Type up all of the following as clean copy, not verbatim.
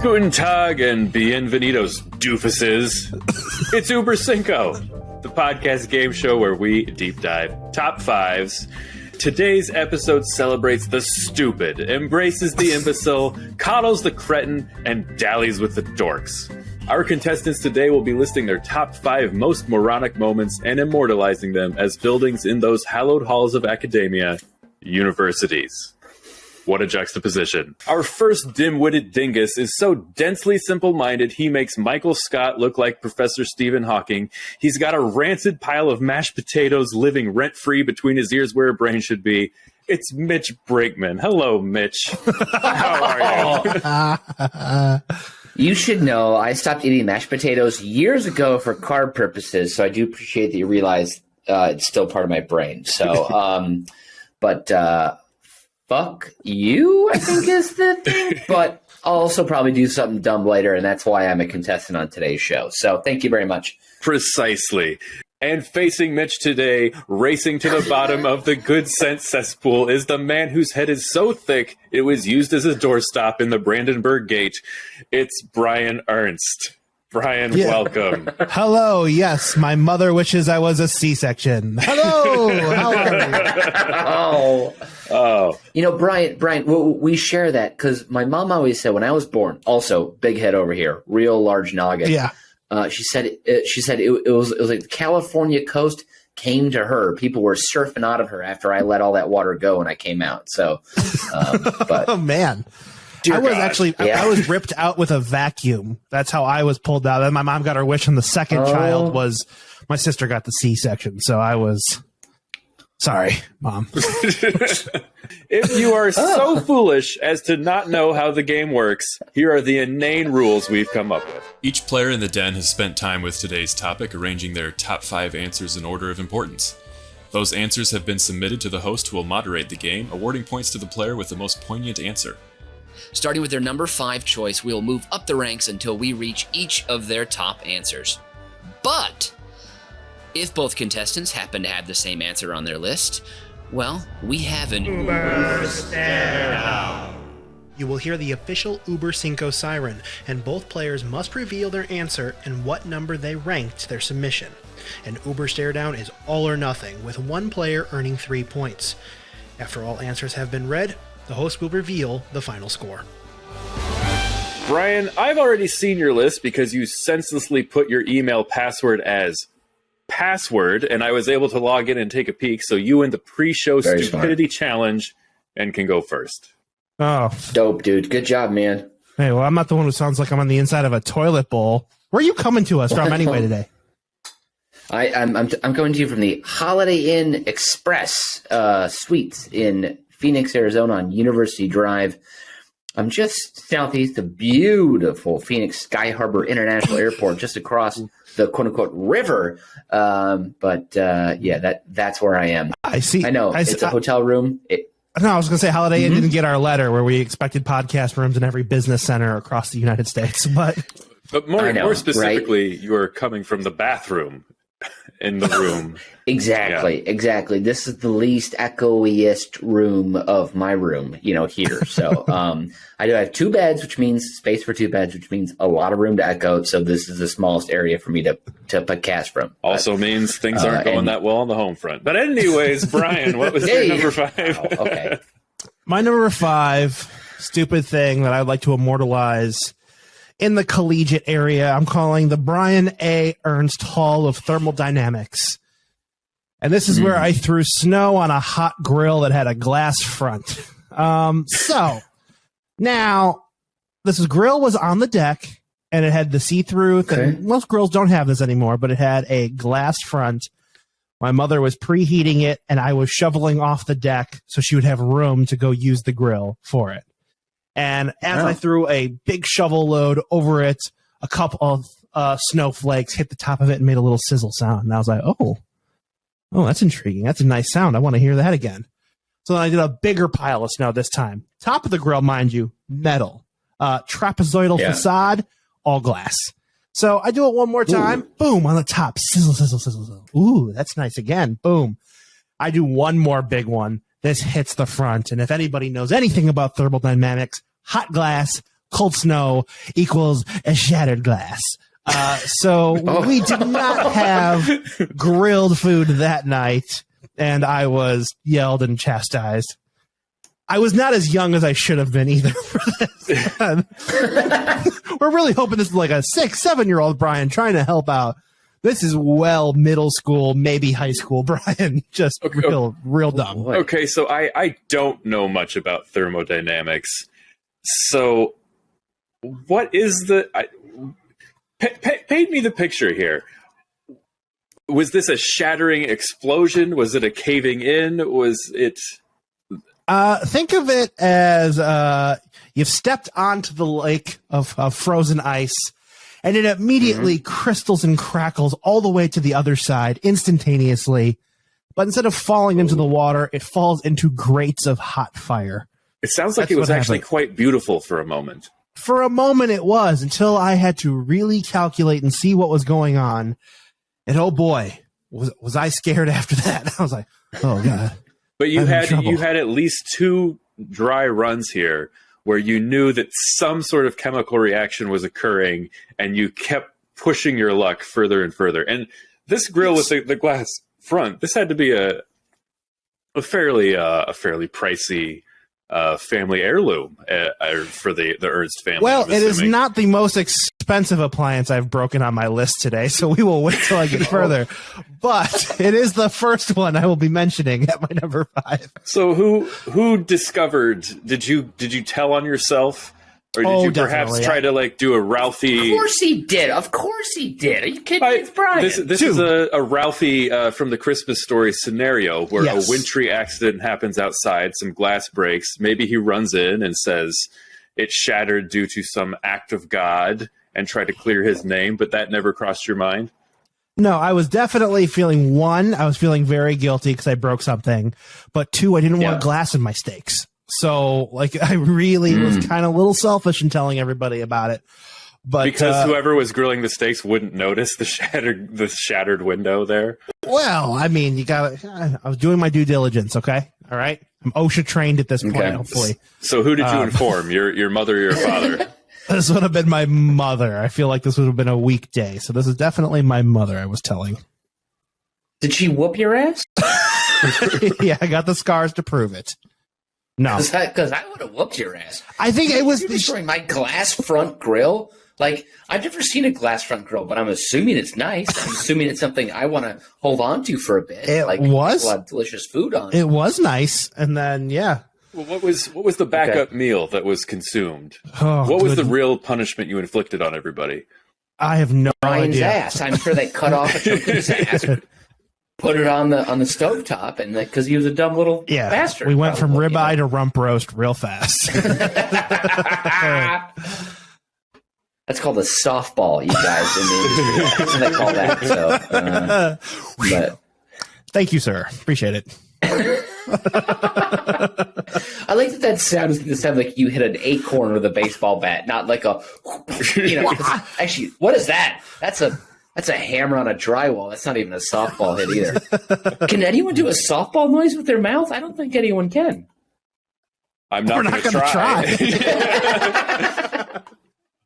Guten Tag and bienvenidos, doofuses. It's Über Cinco, the podcast game show where we deep dive top fives. Today's episode celebrates the stupid, embraces the imbecile, coddles the cretin, and dallies with the dorks. Our contestants today will be listing their top 5 most moronic moments and immortalizing them as buildings in those hallowed halls of academia, universities. What a juxtaposition. Our first dim-witted dingus is so densely simple-minded he makes Michael Scott look like Professor Stephen Hawking. He's got a rancid pile of mashed potatoes living rent-free between his ears where a brain should be. It's Mitch Brinkman. Hello, Mitch. How are you? You should know I stopped eating mashed potatoes years ago for carb purposes, so I do appreciate that you realize it's still part of my brain. So, fuck you, I think is the thing. But I'll also probably do something dumb later, and that's why I'm a contestant on today's show. So thank you very much. Precisely. And facing Mitch today, racing to the bottom of the good sense cesspool, is the man whose head is so thick it was used as a doorstop in the Brandenburg Gate. It's Brian Ernst. Brian, welcome. Hello, yes, my mother wishes I was a C-section. Hello, how are you? Oh. You know, Brian, we share that because my mom always said when I was born, also big head over here, real large noggin. Yeah. She said it was like the California coast came to her. People were surfing out of her after I let all that water go and I came out. So, but oh man. Dear I was God. actually, I was ripped out with a vacuum. That's how I was pulled out. And my mom got her wish, and the second child was my sister got the C-section. So I was sorry, Mom. If you are so foolish as to not know how the game works, here are the inane rules we've come up with. Each player in the den has spent time with today's topic, arranging their top 5 answers in order of importance. Those answers have been submitted to the host who will moderate the game, awarding points to the player with the most poignant answer. Starting with their number 5 choice, we'll move up the ranks until we reach each of their top answers. But if both contestants happen to have the same answer on their list, well, we have an Uber stare-down. You will hear the official Über Cinco siren, and both players must reveal their answer and what number they ranked their submission. An Uber stare-down is all or nothing, with one player earning 3 points. After all answers have been read, the host will reveal the final score. Brian, I've already seen your list because you senselessly put your email password as password, and I was able to log in and take a peek, so you win the pre-show Very stupidity challenge and can go first. Oh, dope, dude. Good job, man. hey, well, I'm not the one who sounds like I'm on the inside of a toilet bowl. Where are you coming to us from anyway today? I'm coming to you from the Holiday Inn Express Suites in Phoenix, Arizona on University Drive. I'm just southeast of beautiful Phoenix Sky Harbor International Airport, just across the quote-unquote river. That's where I am. I see. I know. It's a hotel room. No, I was going to say Holiday Inn didn't get our letter where we expected podcast rooms in every business center across the United States. But more specifically, right? You are coming from the bathroom in the room. Exactly. This is the least echoiest room of my room, here. So I do have 2 beds, which means space for 2 beds, which means a lot of room to echo. So this is the smallest area for me to podcast from. Also means things aren't going that well on the home front. But anyways, Brian, what was your number 5? Oh, okay. My number 5, stupid thing that I'd like to immortalize in the collegiate area, I'm calling the Brian A. Ernst Hall of Thermodynamics. And this is where I threw snow on a hot grill that had a glass front. So now this grill was on the deck and it had the see-through thing. Most grills don't have this anymore, but it had a glass front. My mother was preheating it and I was shoveling off the deck so she would have room to go use the grill for it. And as I threw a big shovel load over it, a couple of snowflakes hit the top of it and made a little sizzle sound. And I was like, oh, that's intriguing. That's a nice sound. I want to hear that again. So then I did a bigger pile of snow this time. Top of the grill, mind you, metal. Trapezoidal facade, all glass. So I do it one more time. Ooh. Boom, on the top. Sizzle, sizzle, sizzle, sizzle. Ooh, that's nice again. Boom. I do one more big one. this hits the front. And if anybody knows anything about thermodynamics, hot glass, cold snow equals a shattered glass. So we did not have grilled food that night, and I was yelled and chastised. I was not as young as I should have been either for this. We're really hoping this is like a 6-7-year-old Brian trying to help out. This is middle school, maybe high school Brian. Just real dumb. Okay, so I don't know much about thermodynamics. So what is paint me the picture here. Was this a shattering explosion? Was it a caving in? Was it... Think of it as you've stepped onto the lake of frozen ice, and it immediately crystals and crackles all the way to the other side instantaneously. But instead of falling into the water, it falls into grates of hot fire. It sounds like it was actually quite beautiful for a moment. For a moment it was, until I had to really calculate and see what was going on. And oh boy, was I scared after that. I was like, oh God. But you had at least 2 dry runs here where you knew that some sort of chemical reaction was occurring, and you kept pushing your luck further and further. And this grill with the glass front, this had to be a fairly pricey family heirloom for the Ernst family. Well, it is not the most expensive appliance I've broken on my list today, so we will wait till I get further. But it is the first one I will be mentioning at my number 5. So who discovered? Did you tell on yourself, or did you perhaps try to like do a Ralphie? Of course he did. Of course he did. Are you kidding me? It's Brian. This is a Ralphie from the Christmas Story scenario where a wintry accident happens outside. Some glass breaks. Maybe he runs in and says it shattered due to some act of God, and try to clear his name. But that never crossed your mind? No, I was definitely feeling, 1, I was feeling very guilty because I broke something. But 2, I didn't want glass in my steaks. So, like, I really was kind of a little selfish in telling everybody about it. But because whoever was grilling the steaks wouldn't notice the shattered window there. Well, I mean, I was doing my due diligence. Okay, all right. I'm OSHA trained at this point. Hopefully. So, who did you inform? Your mother or your father? This would have been my mother. I feel like this would have been a weekday. So this is definitely my mother I was telling. Did she whoop your ass? Yeah, I got the scars to prove it. No. Because I would have whooped your ass. I think it was... You're destroying my glass front grill? Like, I've never seen a glass front grill, but I'm assuming it's nice. I'm assuming it's something I want to hold on to for a bit. It was. A lot of delicious food on it. It was nice. And then, yeah. Well, what was the backup meal that was consumed? What was the real punishment you inflicted on everybody? I have no Brian's idea. Ass. I'm sure they cut off a chunk of his ass, put it on the stovetop, and because he was a dumb little bastard. We went from ribeye to rump roast real fast. That's called a softball, you guys, in the industry. That's what they call that. So, but thank you, sir. Appreciate it. I like that sounds like you hit an acorn with a baseball bat, not like a, actually, what is that? That's a hammer on a drywall. That's not even a softball hit either. Can anyone do a softball noise with their mouth? I don't think anyone can. I'm not going to try.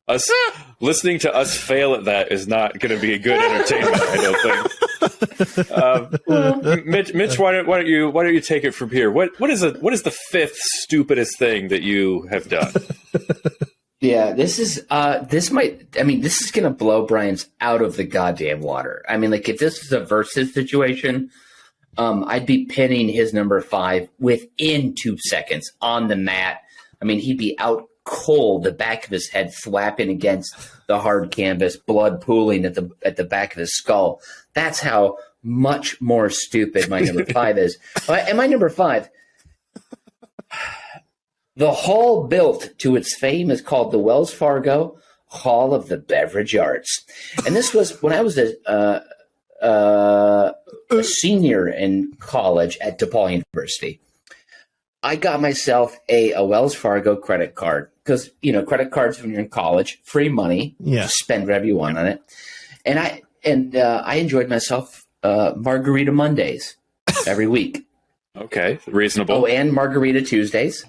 Us listening to us fail at that is not going to be a good entertainment, I don't think. Mitch, why don't you take it from here? What is the 5th stupidest thing that you have done? Yeah, this is going to blow Brian's out of the goddamn water. I mean, like, if this was a versus situation, I'd be pinning his number 5 within 2 seconds on the mat. I mean, he'd be out cold, the back of his head thwapping against the hard canvas, blood pooling at the back of his skull. That's how much more stupid my number 5 is. And my number 5, the hall built to its fame is called the Wells Fargo Hall of the Beverage Arts. And this was when I was a senior in college at DePaul University. I got myself a Wells Fargo credit card because, credit cards when you're in college, free money, just spend whatever you want on it. And I enjoyed myself Margarita Mondays every week. Okay, reasonable. Oh, and Margarita Tuesdays.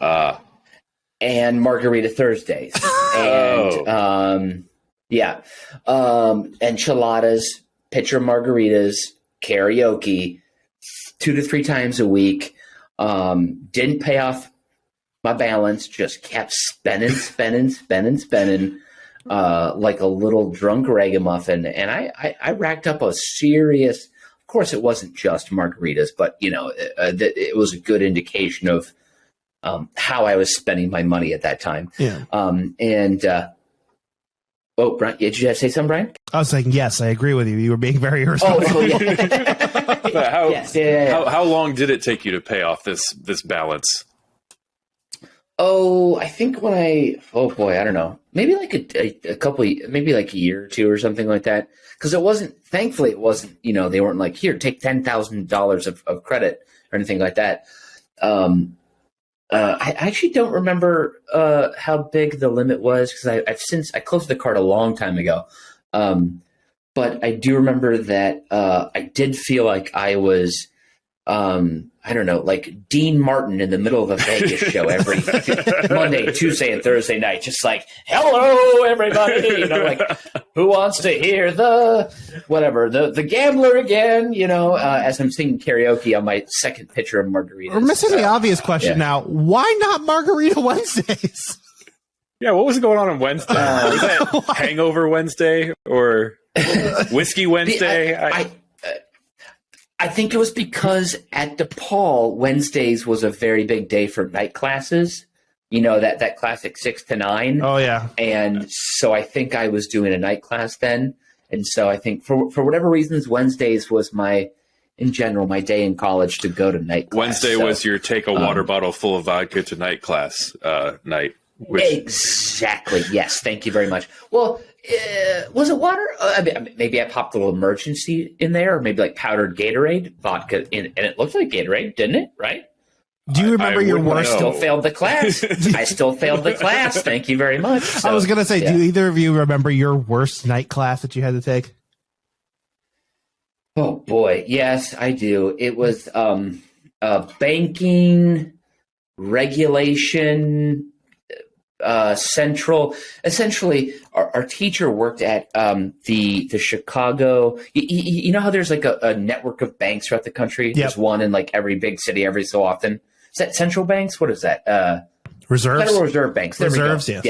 And Margarita Thursdays. And, enchiladas, pitcher margaritas, karaoke, 2 to 3 times a week. Didn't pay off my balance, just kept spending like a little drunk ragamuffin. And I racked up a serious, of course it wasn't just margaritas, but it was a good indication of how I was spending my money at that time. Yeah. Brian, did you say something, Brian? I was saying, yes, I agree with you. You were being very irresponsible. How long did it take you to pay off this balance? I think I don't know. Maybe like a couple, maybe like a year or two or something like that. Because thankfully it wasn't, they weren't like, here, take $10,000 of credit or anything like that. I actually don't remember how big the limit was because I closed the card a long time ago. But I do remember that I did feel like I was, I don't know, like Dean Martin in the middle of a Vegas show every Monday, Tuesday, and Thursday night, just like, hello, everybody. Like, who wants to hear the gambler again, as I'm singing karaoke on my second pitcher of margaritas. We're missing the obvious question now. Why not Margarita Wednesdays? Yeah, what was going on Wednesday? Was that Hangover Wednesday or Whiskey Wednesday? I think it was because at DePaul, Wednesdays was a very big day for night classes. That classic 6 to 9. Oh, yeah. And so I think I was doing a night class then. And so I think for whatever reasons, Wednesdays was my day in college to go to night class. Wednesday was your take a water bottle full of vodka to night class night. Exactly. Yes. Thank you very much. Well, was it water? Maybe I popped a little emergency in there, or maybe like powdered Gatorade, vodka, and it looked like Gatorade, didn't it? Right? Do you remember your worst? I still failed the class. Thank you very much. So, I was going to say, do either of you remember your worst night class that you had to take? Oh, boy. Yes, I do. It was banking, regulation, central. Essentially, our teacher worked at the Chicago. You know how there's like a network of banks throughout the country? Yep. There's one in like every big city every so often. Is that central banks? What is that? Reserves? Federal Reserve Banks. There Reserves, we go.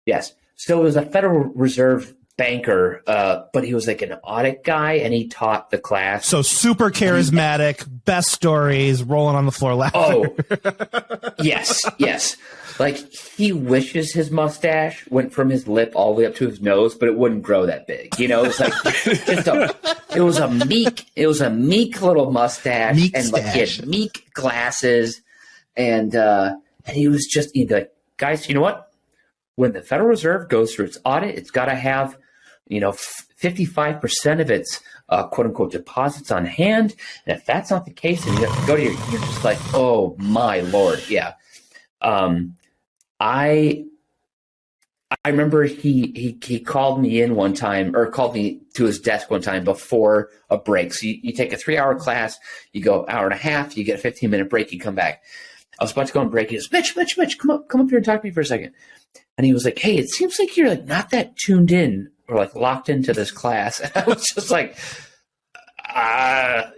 Yes. So it was a Federal Reserve banker, but he was like an audit guy, and he taught the class. So super charismatic, best stories, rolling on the floor laughing. Oh, yes. Like, he wishes his mustache went from his lip all the way up to his nose, but it wouldn't grow that big. It was like it was a meek little mustache, like he had meek glasses, and he was just like, guys, you know what? When the Federal Reserve goes through its audit, it's got to have 55% of its quote unquote deposits on hand, and if that's not the case, and you have to go to you're just like, oh my Lord, yeah. I remember he called me in one time, or called me to his desk one time before a break. So you take a 3-hour class, you go hour and a half, you get a 15-minute break, you come back. I was about to go on break. He goes, Mitch, come up here and talk to me for a second. And he was like, hey, it seems like you're like not that tuned in or like locked into this class. And I was just like, I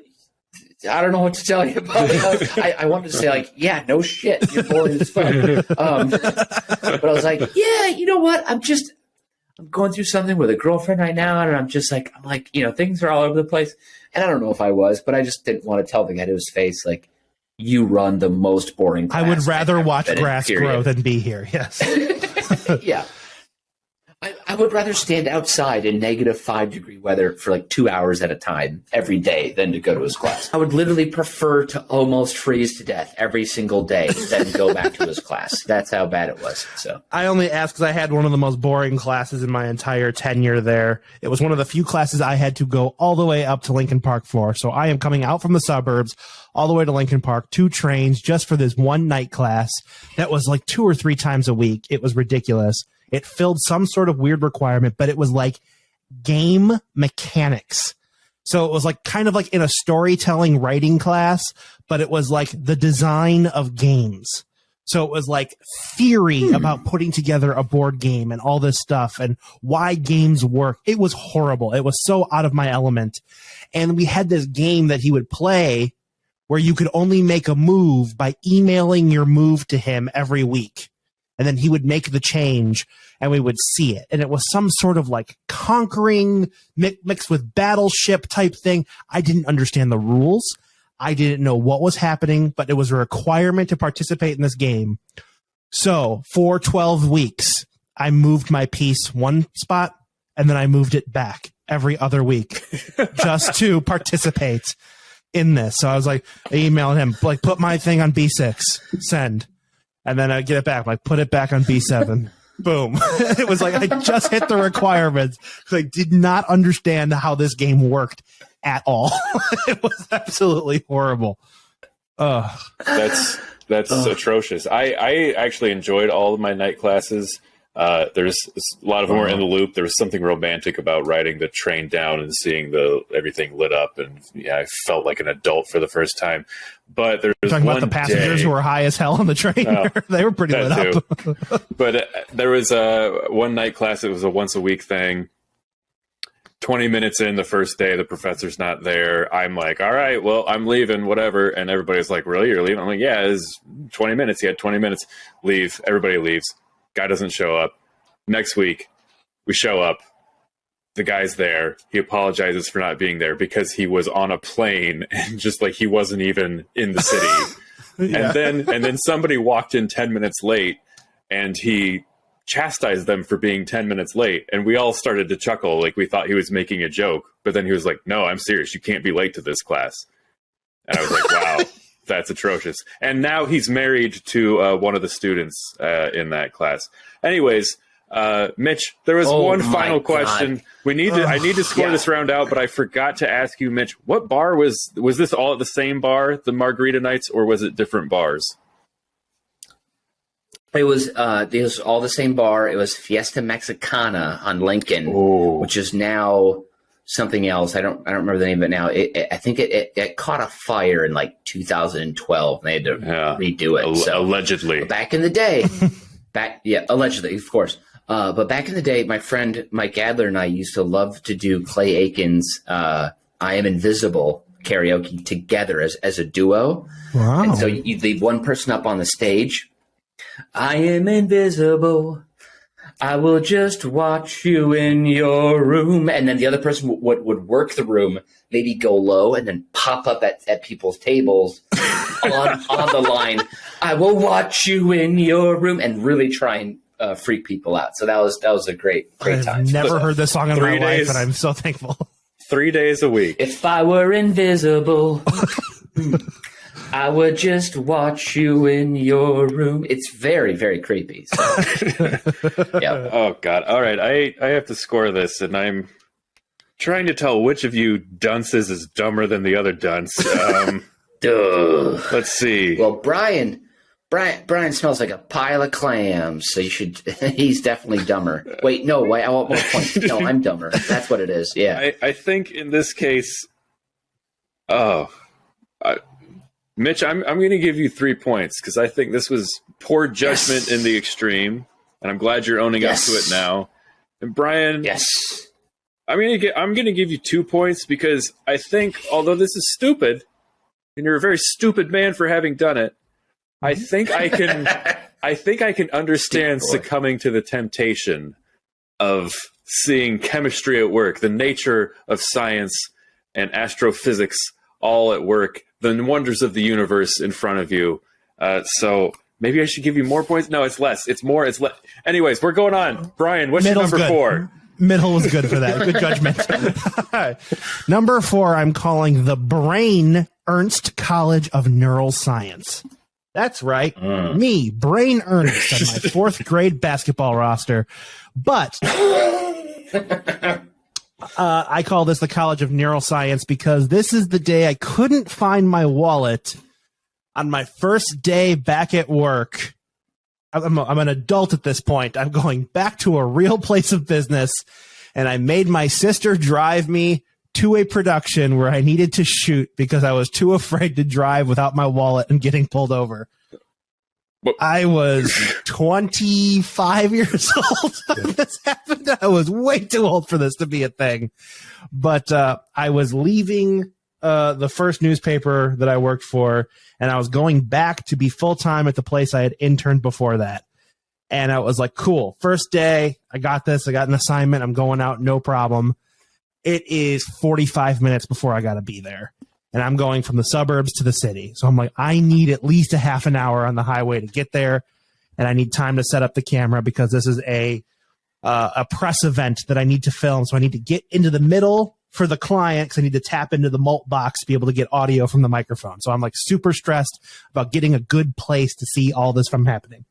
don't know what to tell you about it. I wanted to say, like, yeah, no shit, you're boring as fuck. But I was like, yeah, you know what? I'm going through something with a girlfriend right now, and I'm like, things are all over the place. And I don't know if I was, but I just didn't want to tell the guy to his face, like, you run the most boring class. I would rather watch grass grow than be here, yes. Yeah. I would rather stand outside in -5-degree weather for like 2 hours at a time every day than to go to his class. I would literally prefer to almost freeze to death every single day than go back to his class. That's how bad it was. So I only asked because I had one of the most boring classes in my entire tenure there. It was one of the few classes I had to go all the way up to Lincoln Park for. So I am coming out from the suburbs all the way to Lincoln Park, 2 trains just for this one night class that was like 2 or 3 times a week. It was ridiculous. It filled some sort of weird requirement, but it was like game mechanics. So it was like kind of like in a storytelling writing class, but it was like the design of games. So it was like theory about putting together a board game and all this stuff and why games work. It was horrible. It was so out of my element. And we had this game that he would play where you could only make a move by emailing your move to him every week. And then he would make the change and we would see it. And it was some sort of like conquering mixed with battleship type thing. I didn't understand the rules. I didn't know what was happening, but it was a requirement to participate in this game. So for 12 weeks, I moved my piece one spot and then I moved it back every other week just to participate in this. So I was like, I emailed him, like, put my thing on B6, send. And then I get it back, like, put it back on B7. Boom. It was like I just hit the requirements because I did not understand how this game worked at all. It was absolutely horrible. That's atrocious. I actually enjoyed all of my night classes. There's a lot of them were in the loop. There was something romantic about riding the train down and seeing everything lit up, and yeah, I felt like an adult for the first time. But there's talking about the passengers who were high as hell on the train. They were pretty lit up. But there was one night class. It was a once a week thing. 20 minutes in the first day, the professor's not there. I'm like, all right, well, I'm leaving, whatever. And everybody's like, really? You're leaving? I'm like, yeah, it's 20 minutes. He had 20 minutes. Leave. Everybody leaves. Guy doesn't show up. Next week, we show up. The guy's there. He apologizes for not being there because he was on a plane and just like he wasn't even in the city. Yeah. And then somebody walked in 10 minutes late and he chastised them for being 10 minutes late. And we all started to chuckle like we thought he was making a joke. But then he was like, no, I'm serious. You can't be late to this class. And I was like, wow. That's atrocious. And now he's married to one of the students in that class. Anyways, Mitch, there was one final question. I need to score this round out, but I forgot to ask you, Mitch, what bar was this all at the same bar, the Margarita Nights, or was it different bars? It was all the same bar. It was Fiesta Mexicana on Lincoln, which is now something else. I don't remember the name of it now. I think it caught a fire in like 2012. And they had to redo it. Allegedly. But back in the day, allegedly, of course. But back in the day, my friend Mike Adler and I used to love to do Clay Aiken's "I Am Invisible" karaoke together as a duo. Wow! And so you'd leave one person up on the stage. I am invisible. I will just watch you in your room. And then the other person would work the room, maybe go low, and then pop up at people's tables on the line. I will watch you in your room, and really try and freak people out. So that was a great time. I've never heard this song in my life, and I'm so thankful. 3 days a week. If I were invisible, I would just watch you in your room. It's very, very creepy. So. Yeah. Oh, God. All right. I have to score this, and I'm trying to tell which of you dunces is dumber than the other dunce. Let's see. Well, Brian smells like a pile of clams, so he's definitely dumber. Wait, no, I want more points. No, I'm dumber. That's what it is. Yeah. I think in this case, Mitch, I'm going to give you 3 points because I think this was poor judgment in the extreme, and I'm glad you're owning up to it now. And Brian, I'm going to give you 2 points because I think, although this is stupid, and you're a very stupid man for having done it, I think I can understand succumbing to the temptation of seeing chemistry at work, the nature of science and astrophysics all at work, the wonders of the universe in front of you. So maybe I should give you more points. No, it's less. It's more. It's less. Anyways, we're going on. Brian, what's your number 4? Middle was good for that. Good judgment. Number 4, I'm calling the Brain Ernst College of Neural Science. That's right. Me, Brain Ernst, on my 4th grade basketball roster. But I call this the College of Neuroscience because this is the day I couldn't find my wallet on my first day back at work. I'm an adult at this point. I'm going back to a real place of business, and I made my sister drive me to a production where I needed to shoot because I was too afraid to drive without my wallet and getting pulled over. I was 25 years old when this happened. I was way too old for this to be a thing. But I was leaving the first newspaper that I worked for, and I was going back to be full-time at the place I had interned before that. And I was like, cool, first day, I got this. I got an assignment. I'm going out, no problem. It is 45 minutes before I got to be there. And I'm going from the suburbs to the city. So I'm like, I need at least a half an hour on the highway to get there. And I need time to set up the camera because this is a press event that I need to film. So I need to get into the middle for the client because I need to tap into the mult box to be able to get audio from the microphone. So I'm like super stressed about getting a good place to see all this from happening.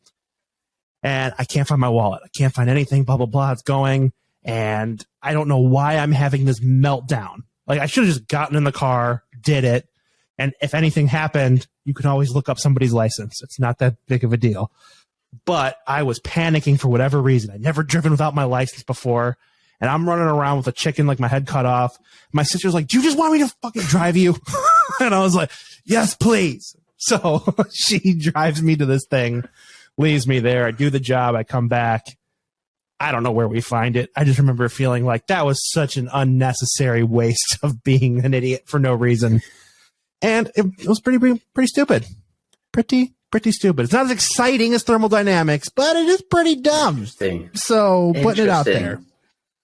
And I can't find my wallet. I can't find anything, blah, blah, blah. It's going. And I don't know why I'm having this meltdown. Like, I should have just gotten in the car, did it, and if anything happened, you can always look up somebody's license. It's not that big of a deal. But I was panicking for whatever reason. I'd never driven without my license before, and I'm running around with a chicken, like my head cut off. My sister's like, do you just want me to fucking drive you? And I was like, yes, please. So she drives me to this thing, leaves me there. I do the job. I come back. I don't know where we find it. I just remember feeling like that was such an unnecessary waste of being an idiot for no reason. And it was pretty stupid. Pretty stupid. It's not as exciting as thermodynamics, but it is pretty dumb. So putting it out there.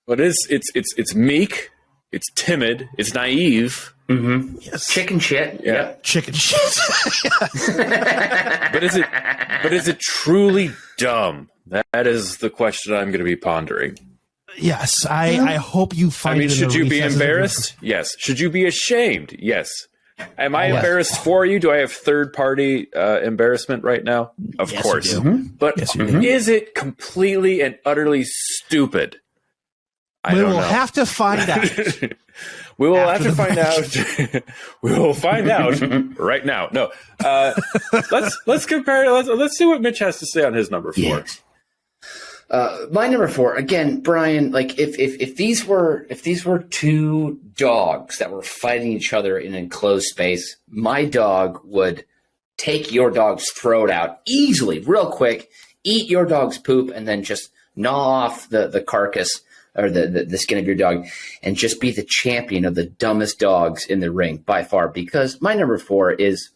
But it's meek, it's timid, it's naive. Mm-hmm. Yes. Chicken shit. Yeah. Yep. Chicken shit. But is it truly dumb? That is the question I'm going to be pondering. Yes, I hope you find. I mean, it should in the you be recesses of embarrassed? Yes. Should you be ashamed? Yes. Am I Yes. embarrassed for you? Do I have third-party embarrassment right now? Of Yes, course. you do. But Yes, you do. is it completely and utterly stupid? I We don't will know. have to find out. We will have After to the find out. We will find out right now. No, let's compare. Let's see what Mitch has to say on his number 4. Yes. My number 4 again, Brian. Like if these were two dogs that were fighting each other in an enclosed space, my dog would take your dog's throat out easily, real quick, eat your dog's poop, and then just gnaw off the carcass or the skin of your dog, and just be the champion of the dumbest dogs in the ring by far. Because my number 4 is,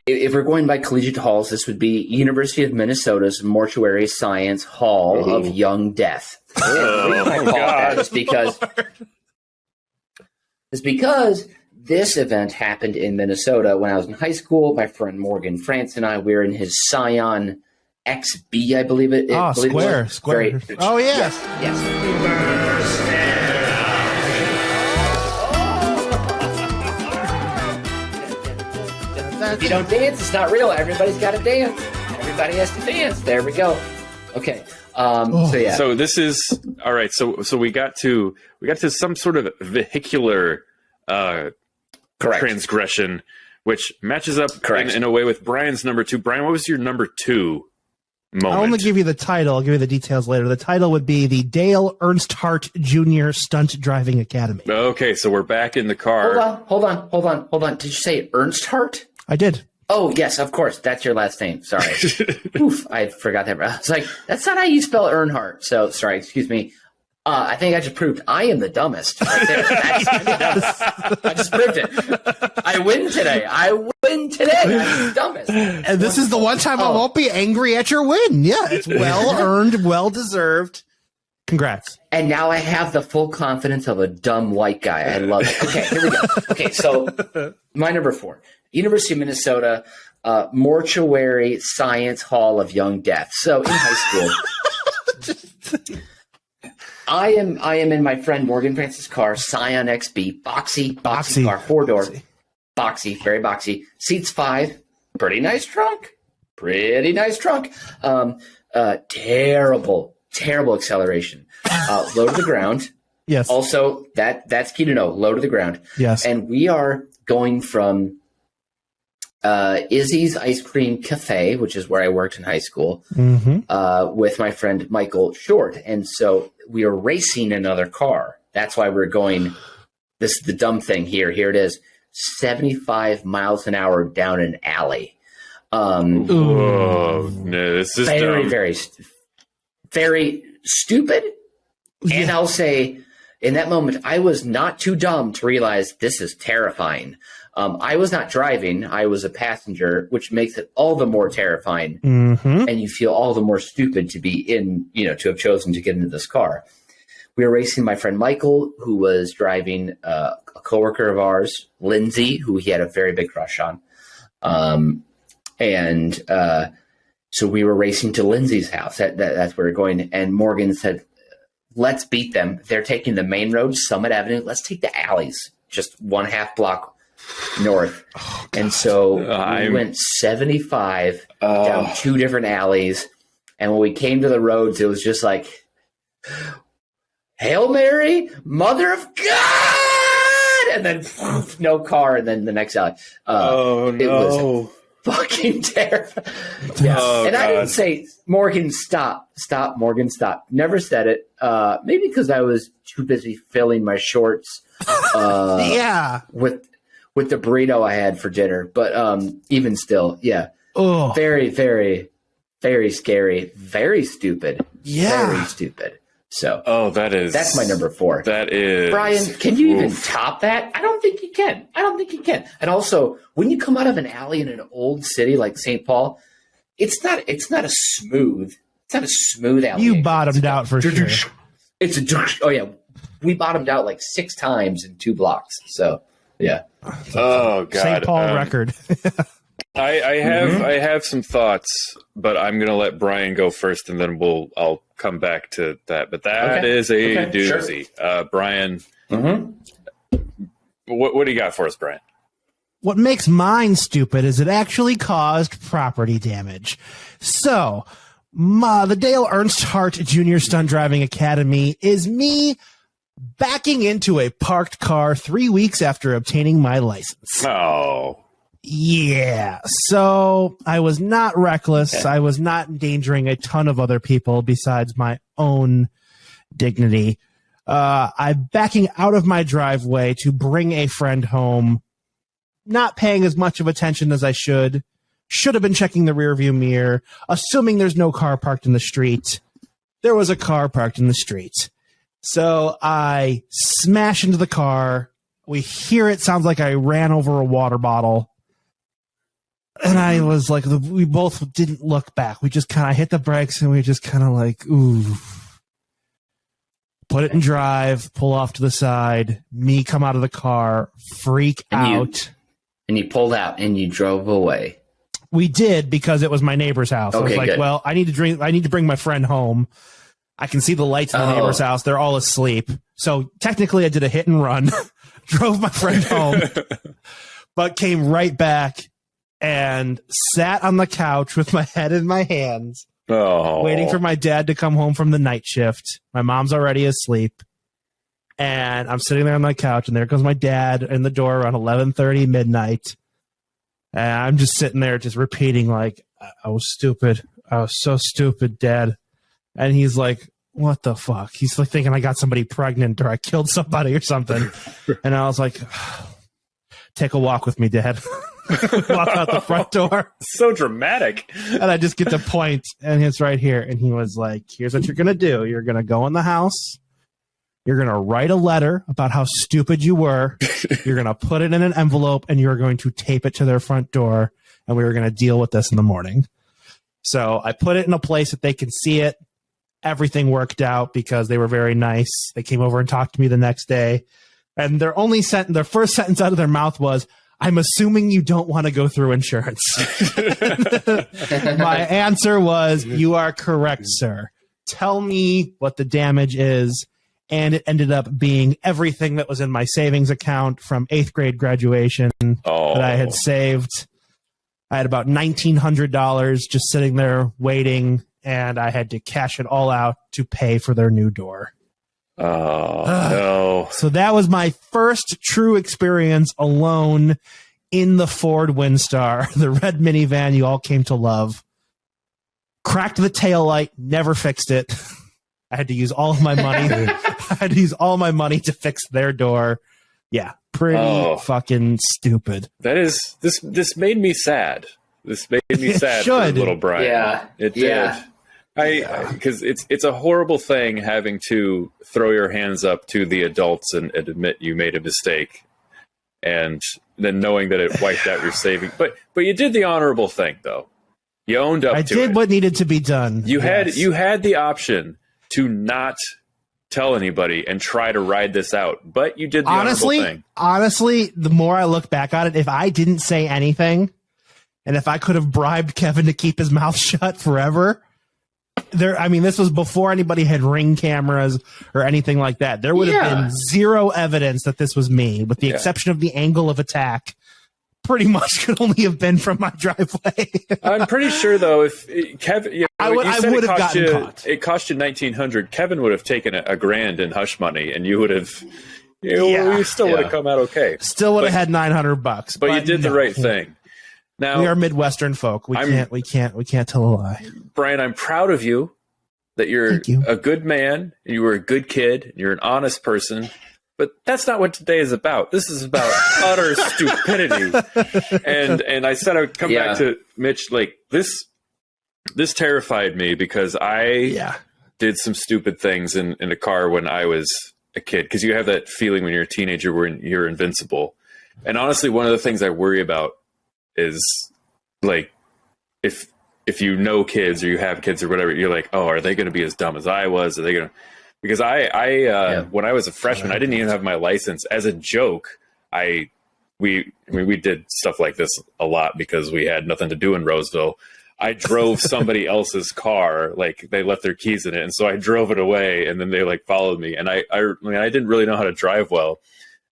if we're going by collegiate halls, this would be University of Minnesota's Mortuary Science Hall of Young Death. And the reason I call it that is because this event happened in Minnesota when I was in high school. My friend Morgan France and I, we were in his Scion XB, I believe it. Oh, believe Square. it was. Square. Very- Oh, yes. Yes. If you don't dance, it's not real. Everybody's got to dance. Everybody has to dance. There we go. Okay. So yeah. So this is all right. So we got to some sort of vehicular Correct. transgression, which matches up Correct. in a way with Brian's number 2. Brian, what was your number 2 moment? I'll only give you the title. I'll give you the details later. The title would be the Dale Earnhardt Jr. Stunt Driving Academy. Okay, so we're back in the car. Hold on. Did you say Ernst? I did. Oh, yes, of course. That's your last name. Sorry. Oof, I forgot that. I was like, that's not how you spell Earnhardt. So, sorry, excuse me. I think I just proved I am the dumbest right there. I just proved it. I win today. I'm the dumbest. And this is the one time I won't be angry at your win. Yeah, it's well-earned, well-deserved. Congrats. And now I have the full confidence of a dumb white guy. I love it. Okay, here we go. Okay, so my number 4. University of Minnesota Mortuary Science Hall of Young Death. So in high school, I am in my friend Morgan France's car, Scion XB, boxy car, 4-door, boxy, very boxy, seats 5, pretty nice trunk. Terrible acceleration, low to the ground. Yes. Also, that's key to know, low to the ground. Yes. And we are going from Izzy's Ice Cream Cafe, which is where I worked in high school, with my friend Michael Short. And so we are racing another car. That's why we're going. This is the dumb thing here. Here it is. 75 miles an hour down an alley. Oh, no, this is Very, dumb. very stupid. And I'll say, in that moment, I was not too dumb to realize this is terrifying. I was not driving. I was a passenger, which makes it all the more terrifying. Mm-hmm. And you feel all the more stupid to be to have chosen to get into this car. We were racing my friend Michael, who was driving a coworker of ours, Lindsay, who he had a very big crush on. So we were racing to Lindsay's house. That's where we're going. And Morgan said, let's beat them. They're taking the main road, Summit Avenue. Let's take the alleys, just 1/2 block north. And so we went 75 down 2 different alleys. And when we came to the roads, it was just like, Hail Mary, Mother of God! And then no car, and then the next alley. Oh, no. It was fucking terrifying. Yeah. Oh, and God. I didn't say, Morgan, stop, Morgan, stop. Never said it. Maybe because I was too busy filling my shorts Yeah. with the burrito I had for dinner. But even still, yeah. Oh, Very, very, very scary. Very stupid. Yeah. Very stupid. So that's my number 4. That is, Brian, can you even top that? I don't think you can. And also, when you come out of an alley in an old city like St. Paul, it's not a smooth alley. you bottomed out for sure. It's we bottomed out like 6 times in 2 blocks. So yeah. oh, God. St. Paul record. I have some thoughts, but I'm going to let Brian go first, and then I'll come back to that. But that is a doozy. Sure. Brian, what do you got for us, Brian? What makes mine stupid is it actually caused property damage. So, the Dale Earnhardt Jr. Stunt Driving Academy is me backing into a parked car 3 weeks after obtaining my license. Oh. Yeah. So I was not reckless. Okay. I was not endangering a ton of other people besides my own dignity. I'm backing out of my driveway to bring a friend home, not paying as much of attention as I should. Should have been checking the rearview mirror, assuming there's no car parked in the street. There was a car parked in the street. So I smash into the car. We hear it sounds like I ran over a water bottle. And I was like, we both didn't look back. We just kind of hit the brakes and we just kind of like, ooh. Put it in drive, pull off to the side, me come out of the car, freak out. And you pulled out and you drove away. We did because it was my neighbor's house. I was like, good. well, I need to bring my friend home. I can see the lights in the neighbor's house. They're all asleep. So technically I did a hit and run, drove my friend home, but came right back and sat on the couch with my head in my hands, waiting for my dad to come home from the night shift. My mom's already asleep. And I'm sitting there on my couch, and there goes my dad in the door around 11:30 midnight. And I'm just sitting there just repeating, like, I was stupid. I was so stupid, Dad. And he's like, what the fuck? He's like thinking I got somebody pregnant or I killed somebody or something. And I was like, take a walk with me, Dad. Walk out the front door. So dramatic. And I just get to point, and it's right here. And he was like, here's what you're going to do. You're going to go in the house. You're going to write a letter about how stupid you were. You're going to put it in an envelope, and you're going to tape it to their front door. And we were going to deal with this in the morning. So I put it in a place that they can see it. Everything worked out because they were very nice. They came over and talked to me the next day. And their first sentence out of their mouth was, I'm assuming you don't want to go through insurance. My answer was, you are correct, sir. Tell me what the damage is. And it ended up being everything that was in my savings account from 8th grade graduation that I had saved. I had about $1,900 just sitting there waiting, and I had to cash it all out to pay for their new door. Oh, no. So that was my first true experience alone in the Ford Windstar, the red minivan you all came to love. Cracked the taillight, never fixed it. I had to use all of my money. I had to use all my money to fix their door. Yeah, pretty fucking stupid. That is this made me sad. This made me sad for little Brian. Yeah, it did. Because it's a horrible thing having to throw your hands up to the adults and admit you made a mistake, and then knowing that it wiped out your savings. But you did the honorable thing, though. You owned up to it. I did what needed to be done. You had the option to not tell anybody and try to ride this out, but you did the honorable thing. Honestly, the more I look back on it, if I didn't say anything, and if I could have bribed Kevin to keep his mouth shut forever, this was before anybody had Ring cameras or anything like that. There would have been zero evidence that this was me, with the exception of the angle of attack. Pretty much could only have been from my driveway. I'm pretty sure, though, if Kevin, I would have gotten caught. It cost you $1,900. Kevin would have taken a $1,000 in hush money, and you would have, you still would have come out okay. Still would have had $900. But you did the right thing. Now we are Midwestern folk. We can't tell a lie. Brian, I'm proud of you that you're a good man, and you were a good kid, and you're an honest person. But that's not what today is about. This is about utter stupidity. And I said I would come back to Mitch. Like this terrified me because I did some stupid things in a car when I was a kid. Because you have that feeling when you're a teenager when you're invincible. And honestly, one of the things I worry about is like if you know kids or you have kids or whatever, you're like, oh, are they going to be as dumb as I was? Are they going to? Because I when I was a freshman, I didn't even have my license. As a joke, we did stuff like this a lot because we had nothing to do in Roseville. I drove somebody else's car, like they left their keys in it, and so I drove it away, and then they like followed me, and I didn't really know how to drive well,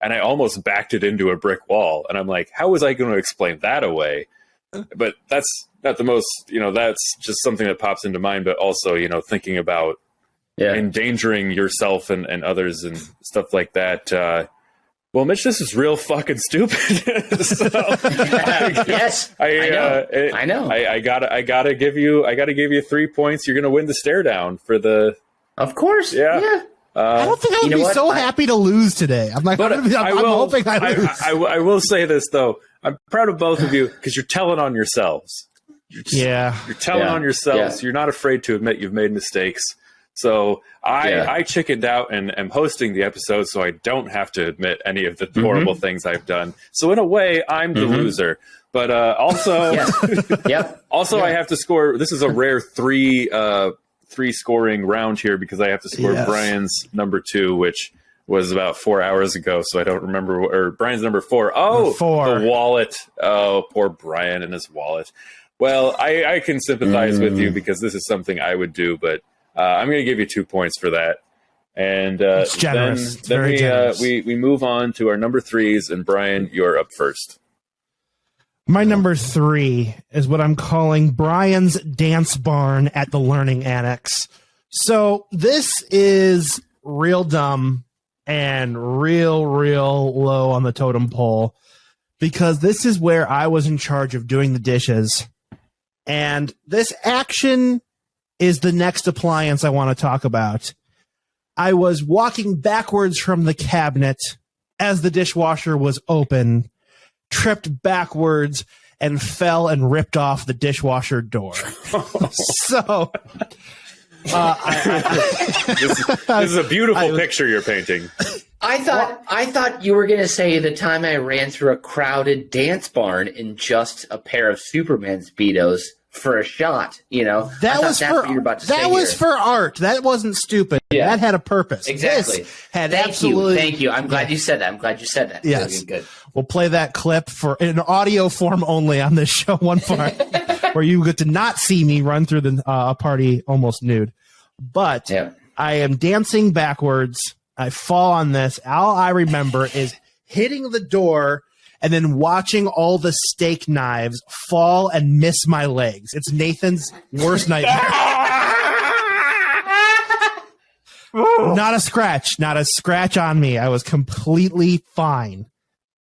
and I almost backed it into a brick wall, and I'm like, how was I going to explain that away? But that's not the most, that's just something that pops into mind, but also, thinking about endangering yourself and others and stuff like that. Well, Mitch, this is real fucking stupid. Yes, I know. I gotta give you 3 points. You're gonna win the stare down for the. Of course. Yeah. I don't think I would be so happy to lose today. I'm like, I'm hoping I lose. I will say this though. I'm proud of both of you because you're telling on yourselves. You're telling on yourselves. You're not afraid to admit you've made mistakes. So I chickened out and am hosting the episode, so I don't have to admit any of the horrible things I've done. So in a way, I'm the loser. But also, I have to score. This is a rare three scoring round here because I have to score Brian's number 2, which was about 4 hours ago. So I don't remember. Or Brian's number 4. Oh, 4. The wallet. Oh, poor Brian and his wallet. Well, I can sympathize with you because this is something I would do, but. I'm going to give you 2 points for that. And it's generous. then we move on to our number 3s. And Brian, you're up first. My number 3 is what I'm calling Brian's Dance Barn at the Learning Annex. So this is real dumb and real low on the totem pole because this is where I was in charge of doing the dishes. And this action is the next appliance I want to talk about. I was walking backwards from the cabinet as the dishwasher was open, tripped backwards, and fell and ripped off the dishwasher door. So, this is a beautiful picture you're painting. I thought you were going to say the time I ran through a crowded dance barn in just a pair of Superman Speedos for a shot, That was for art. That wasn't stupid. Yeah. That had a purpose. Exactly. Thank you. I'm glad you said that. Yes. Good. We'll play that clip in audio form only on this show, one part, where you get to not see me run through the party almost nude. But I am dancing backwards. I fall on this. All I remember is hitting the door and then watching all the steak knives fall and miss my legs. It's Nathan's worst nightmare. Not a scratch on me. I was completely fine.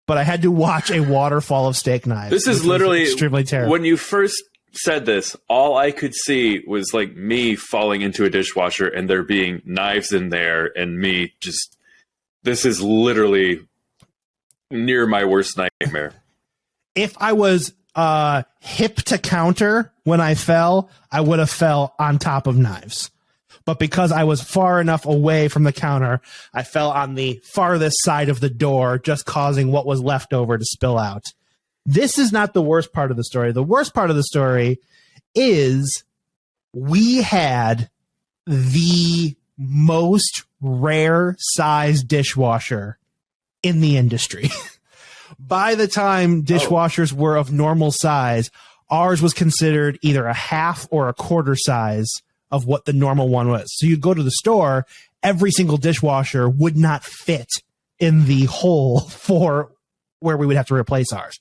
But I had to watch a waterfall of steak knives. This is literally extremely terrible. When you first said this, all I could see was like me falling into a dishwasher and there being knives in there and me just, this is literally near my worst nightmare. If I was hip to counter when I fell, I would have fell on top of knives. But because I was far enough away from the counter, I fell on the farthest side of the door, just causing what was left over to spill out. This is not the worst part of the story. The worst part of the story is we had the most rare size dishwasher in the industry. By the time dishwashers were of normal size, ours was considered either a half or a quarter size of what the normal one was. So you go to the store, every single dishwasher would not fit in the hole for where we would have to replace ours.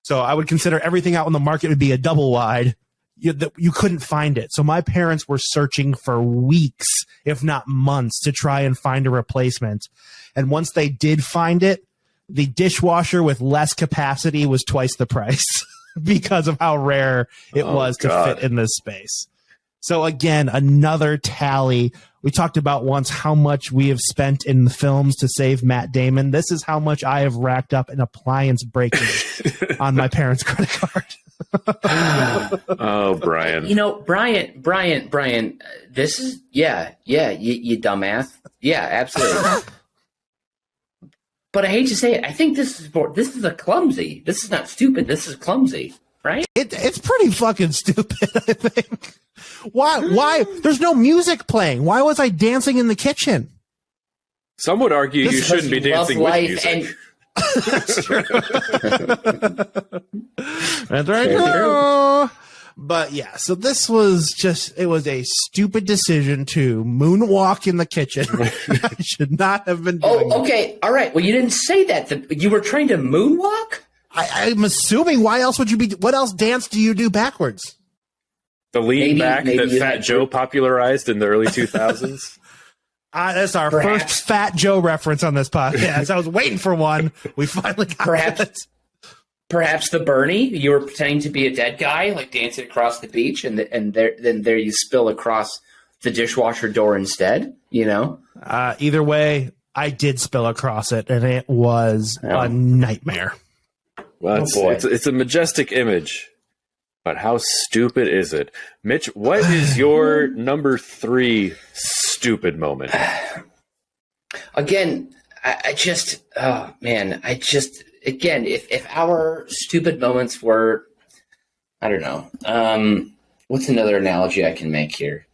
So I would consider everything out on the market would be a double wide. You couldn't find it. So my parents were searching for weeks, if not months, to try and find a replacement. And once they did find it, the dishwasher with less capacity was twice the price because of how rare it was to fit in this space. So again, another tally. We talked about once how much we have spent in the films to save Matt Damon. This is how much I have racked up in appliance breakage on my parents' credit card. Oh, Brian. You know, Brian, this is, you dumbass. Yeah, absolutely. But I hate to say it, I think this is a clumsy. This is not stupid. This is clumsy, right? It's pretty fucking stupid, I think. Why? There's no music playing. Why was I dancing in the kitchen? Some would argue you shouldn't be dancing with music. That's true. That's right. But yeah, so this was it was a stupid decision to moonwalk in the kitchen. I should not have been doing okay. All right. Well, you didn't say that. You were trying to moonwalk? I'm assuming. Why else would you be? What else dance do you do backwards? The lean back that Fat Joe popularized in the early 2000s. That's our first Fat Joe reference on this podcast. I was waiting for one. We finally got it. Perhaps the Bernie. You were pretending to be a dead guy, like dancing across the beach, and there you spill across the dishwasher door instead. You know. Either way, I did spill across it, and it was a nightmare. Well, it's a majestic image, but how stupid is it? Mitch, what is your number 3 stupid moment? Again, if our stupid moments were, I don't know, what's another analogy I can make here?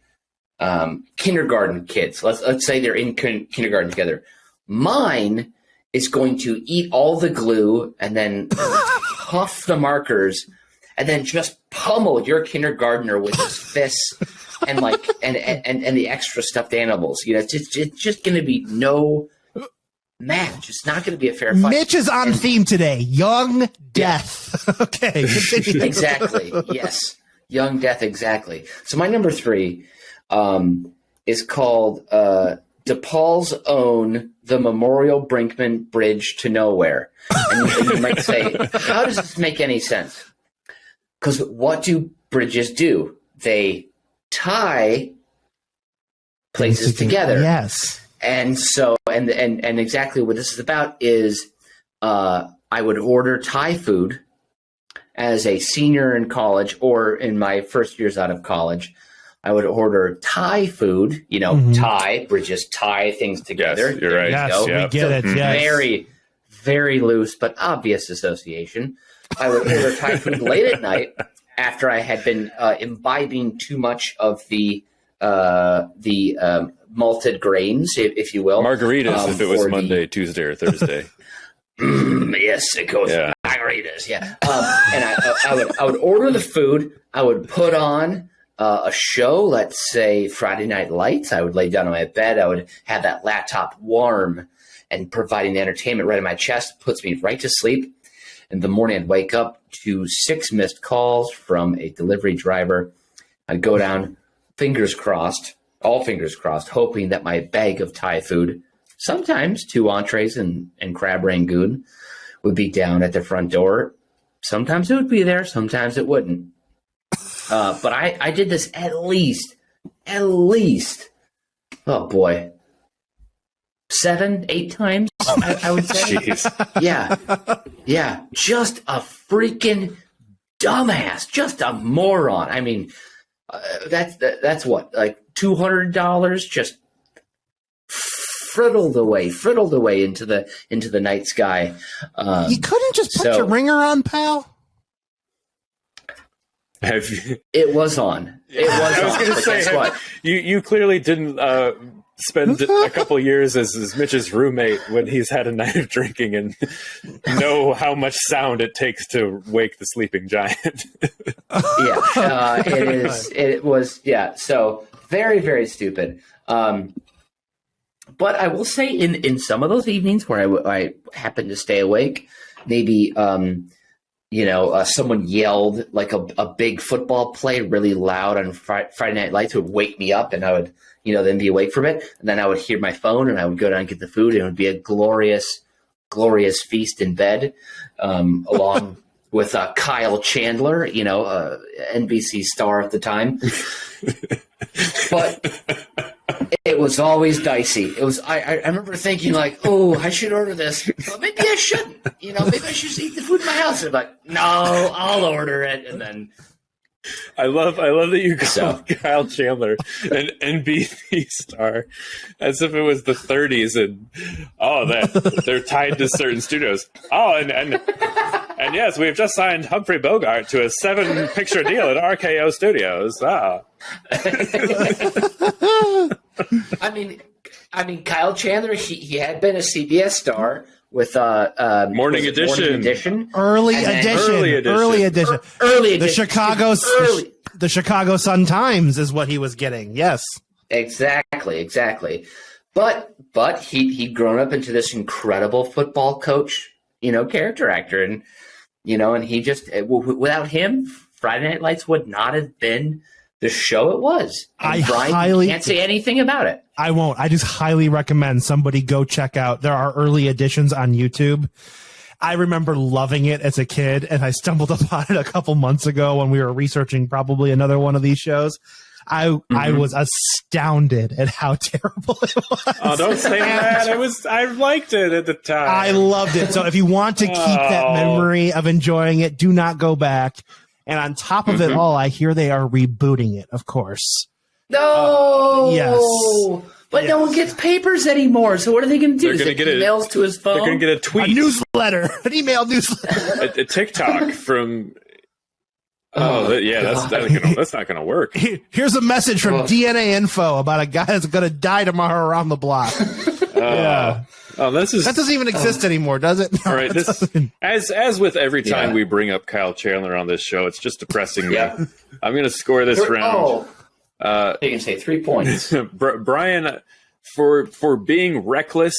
Kindergarten kids. Let's say they're in kindergarten together. Mine is going to eat all the glue and then huff the markers and then just pummel your kindergartner with his fists and the extra stuffed animals. You know, it's just going to be no match. It's not going to be a fair fight. Mitch is on theme today. Young death. Yeah. Okay, continue. Exactly. Yes, young death. Exactly. So my number 3 is called DePaul's own the Memorial Brinkman Bridge to Nowhere. And you might say, how does this make any sense? Because what do bridges do? They tie places together. Yes. And so, and exactly what this is about is I would order Thai food as a senior in college or in my first years out of college. I would order Thai food, Thai, bridges tie things together. Yes, you're right. Yes, we get it. Yes. Very, very loose but obvious association. I would order Thai food late at night after I had been imbibing too much of the malted grains, if you will. Margaritas, if it was Monday, Tuesday, or Thursday. Yes, it goes margaritas. Yeah, and I would order the food. I would put on a show, let's say Friday Night Lights. I would lay down on my bed. I would have that laptop warm and providing the entertainment right in my chest puts me right to sleep. In the morning, I'd wake up to 6 missed calls from a delivery driver. I'd go down, fingers crossed, all fingers crossed, hoping that my bag of Thai food, sometimes 2 entrees and crab rangoon, would be down at the front door. Sometimes it would be there, sometimes it wouldn't. But I did this at least, oh boy, 7, 8 times, I would say. Jeez. Yeah. Just a freaking dumbass, just a moron. I mean, that's what, like $200 just friddled away into the night sky. You couldn't just put your ringer on, pal? Have you, It was on. I was going to say, guess what? you clearly didn't spend a couple years as Mitch's roommate when he's had a night of drinking and know how much sound it takes to wake the sleeping giant. Yeah, it was. So very, very stupid. But I will say, in some of those evenings where I happened to stay awake, maybe someone yelled like a big football play really loud on Friday Night Lights would wake me up, and I would then be awake for a bit, and then I would hear my phone, and I would go down and get the food, and it would be a glorious feast in bed, along with Kyle Chandler, NBC star at the time. But it was always dicey. It was. I remember thinking like, oh, I should order this, but maybe I shouldn't. Maybe I should just eat the food in my house. And I'm like, no, I'll order it, and then. I love that you call Kyle Chandler an NBC star as if it was the 30s and that they're tied to certain studios. Oh, and yes, we've just signed Humphrey Bogart to a 7-picture deal at RKO Studios. I mean, Kyle Chandler. He had been a CBS star with Morning Edition. Early edition. The Chicago Sun-Times is what he was getting. Yes. Exactly. But he'd grown up into this incredible football coach, character actor, and and he just without him, Friday Night Lights would not have been the show it was. And Brian can't say anything about it. I won't. I just highly recommend somebody go check out. There are early editions on YouTube. I remember loving it as a kid, and I stumbled upon it a couple months ago when we were researching probably another one of these shows. I was astounded at how terrible it was. Oh, don't say that. I liked it at the time. I loved it. So if you want to keep that memory of enjoying it, do not go back. And on top of it all, I hear they are rebooting it, of course. No. Yes. But no one gets papers anymore. So what are they going to do? They're going to get emails to his phone? They're going to get a tweet. A newsletter. An email newsletter. a TikTok from... that's not going to work. Here's a message from DNA Info about a guy that's going to die tomorrow around the block. Yeah. Oh, that doesn't even exist anymore, does it? No, all right. As with every time we bring up Kyle Chandler on this show, it's just depressing me. I'm going to score this round. You can say 3 points. Brian, for being reckless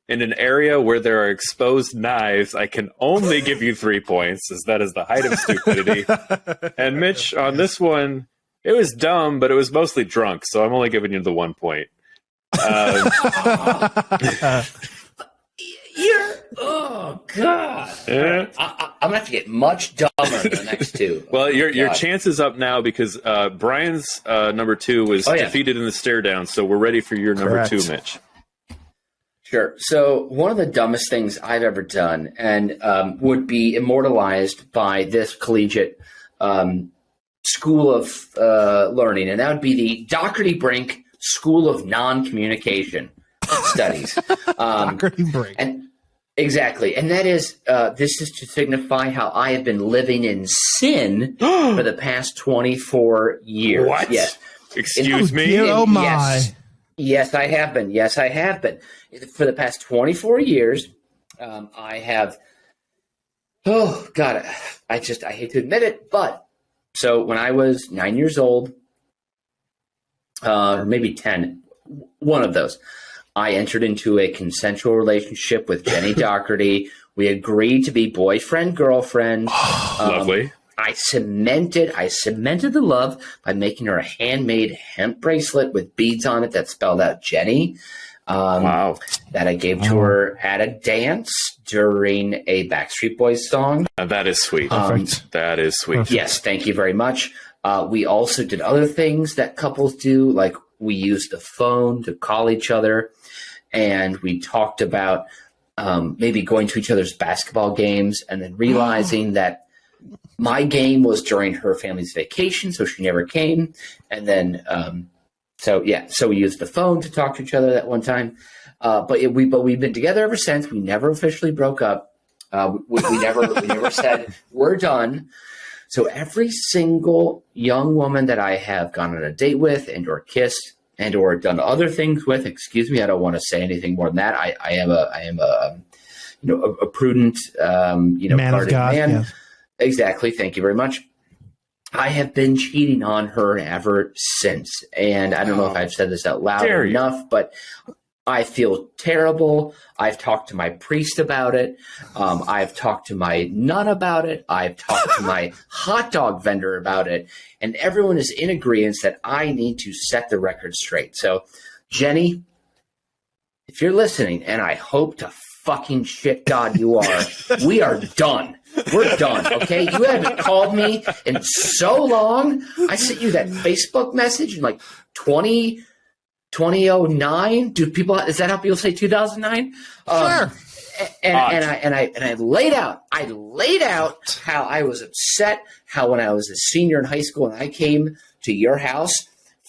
in an area where there are exposed knives, I can only give you 3 points, as that is the height of stupidity. And Mitch, on this one, it was dumb, but it was mostly drunk, so I'm only giving you the 1 point. Oh God! I'm gonna have to get much dumber in the next two. Well, your chance is up now because Brian's number 2 was defeated in the stare down, so we're ready for your number 2, Mitch. Sure. So one of the dumbest things I've ever done, and would be immortalized by this collegiate school of learning, and that would be the Doherty Brink School of Non-Communication Studies. Doherty Brink. And exactly. And that is, this is to signify how I have been living in sin for the past 24 years. What? Yes. Excuse me? Oh, my. Yes, I have been. Yes, I have been. For the past 24 years, I have, oh, God, I hate to admit it, but so when I was 9 years old, or maybe 10, one of those, I entered into a consensual relationship with Jenny Doherty. We agreed to be boyfriend, girlfriend. Lovely. I cemented the love by making her a handmade hemp bracelet with beads on it that spelled out Jenny. Wow. That I gave to her at a dance during a Backstreet Boys song. That is sweet. That is sweet. Yes, thank you very much. We also did other things that couples do, like we used the phone to call each other, and we talked about maybe going to each other's basketball games and then realizing that my game was during her family's vacation, so she never came. And then, so we used the phone to talk to each other that one time. But we've been together ever since. We never officially broke up. We never said we're done. So every single young woman that I have gone on a date with and or kissed and or done other things with, excuse me, I don't want to say anything more than that. I am a prudent, man of God. Man. Yeah. Exactly. Thank you very much. I have been cheating on her ever since. And I don't know if I've said this out loud enough, but I feel terrible. I've talked to my priest about it. I've talked to my nun about it. I've talked to my hot dog vendor about it. And everyone is in agreement that I need to set the record straight. So, Jenny, if you're listening, and I hope to fucking shit God you are, we are done. We're done, okay? You haven't called me in so long. I sent you that Facebook message in like 2009. Is that how people say 2009? Sure. And I laid out how I was upset, how when I was a senior in high school and I came to your house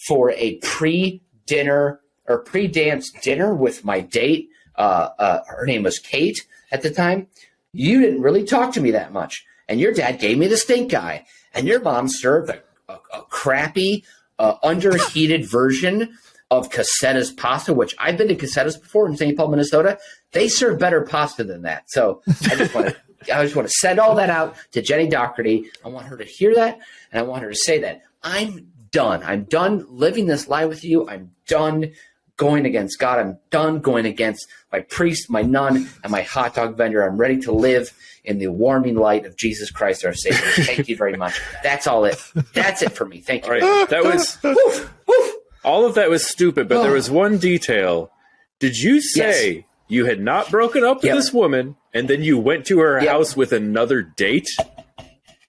for a pre-dinner or pre-dance dinner with my date, her name was Kate at the time. You didn't really talk to me that much. And your dad gave me the stink eye. And your mom served a crappy, underheated version of Cassetta's pasta, which I've been to Cassetta's before in St. Paul, Minnesota. They serve better pasta than that. So I just want to send all that out to Jenny Doherty. I want her to hear that, and I want her to say that. I'm done. I'm done living this lie with you. I'm done going against God. I'm done going against my priest, my nun, and my hot dog vendor. I'm ready to live in the warming light of Jesus Christ, our Savior. Thank you very much. That's it for me. Thank you. All right. That was all of that was stupid, but there was one detail. Did you say you had not broken up with this woman and then you went to her house with another date?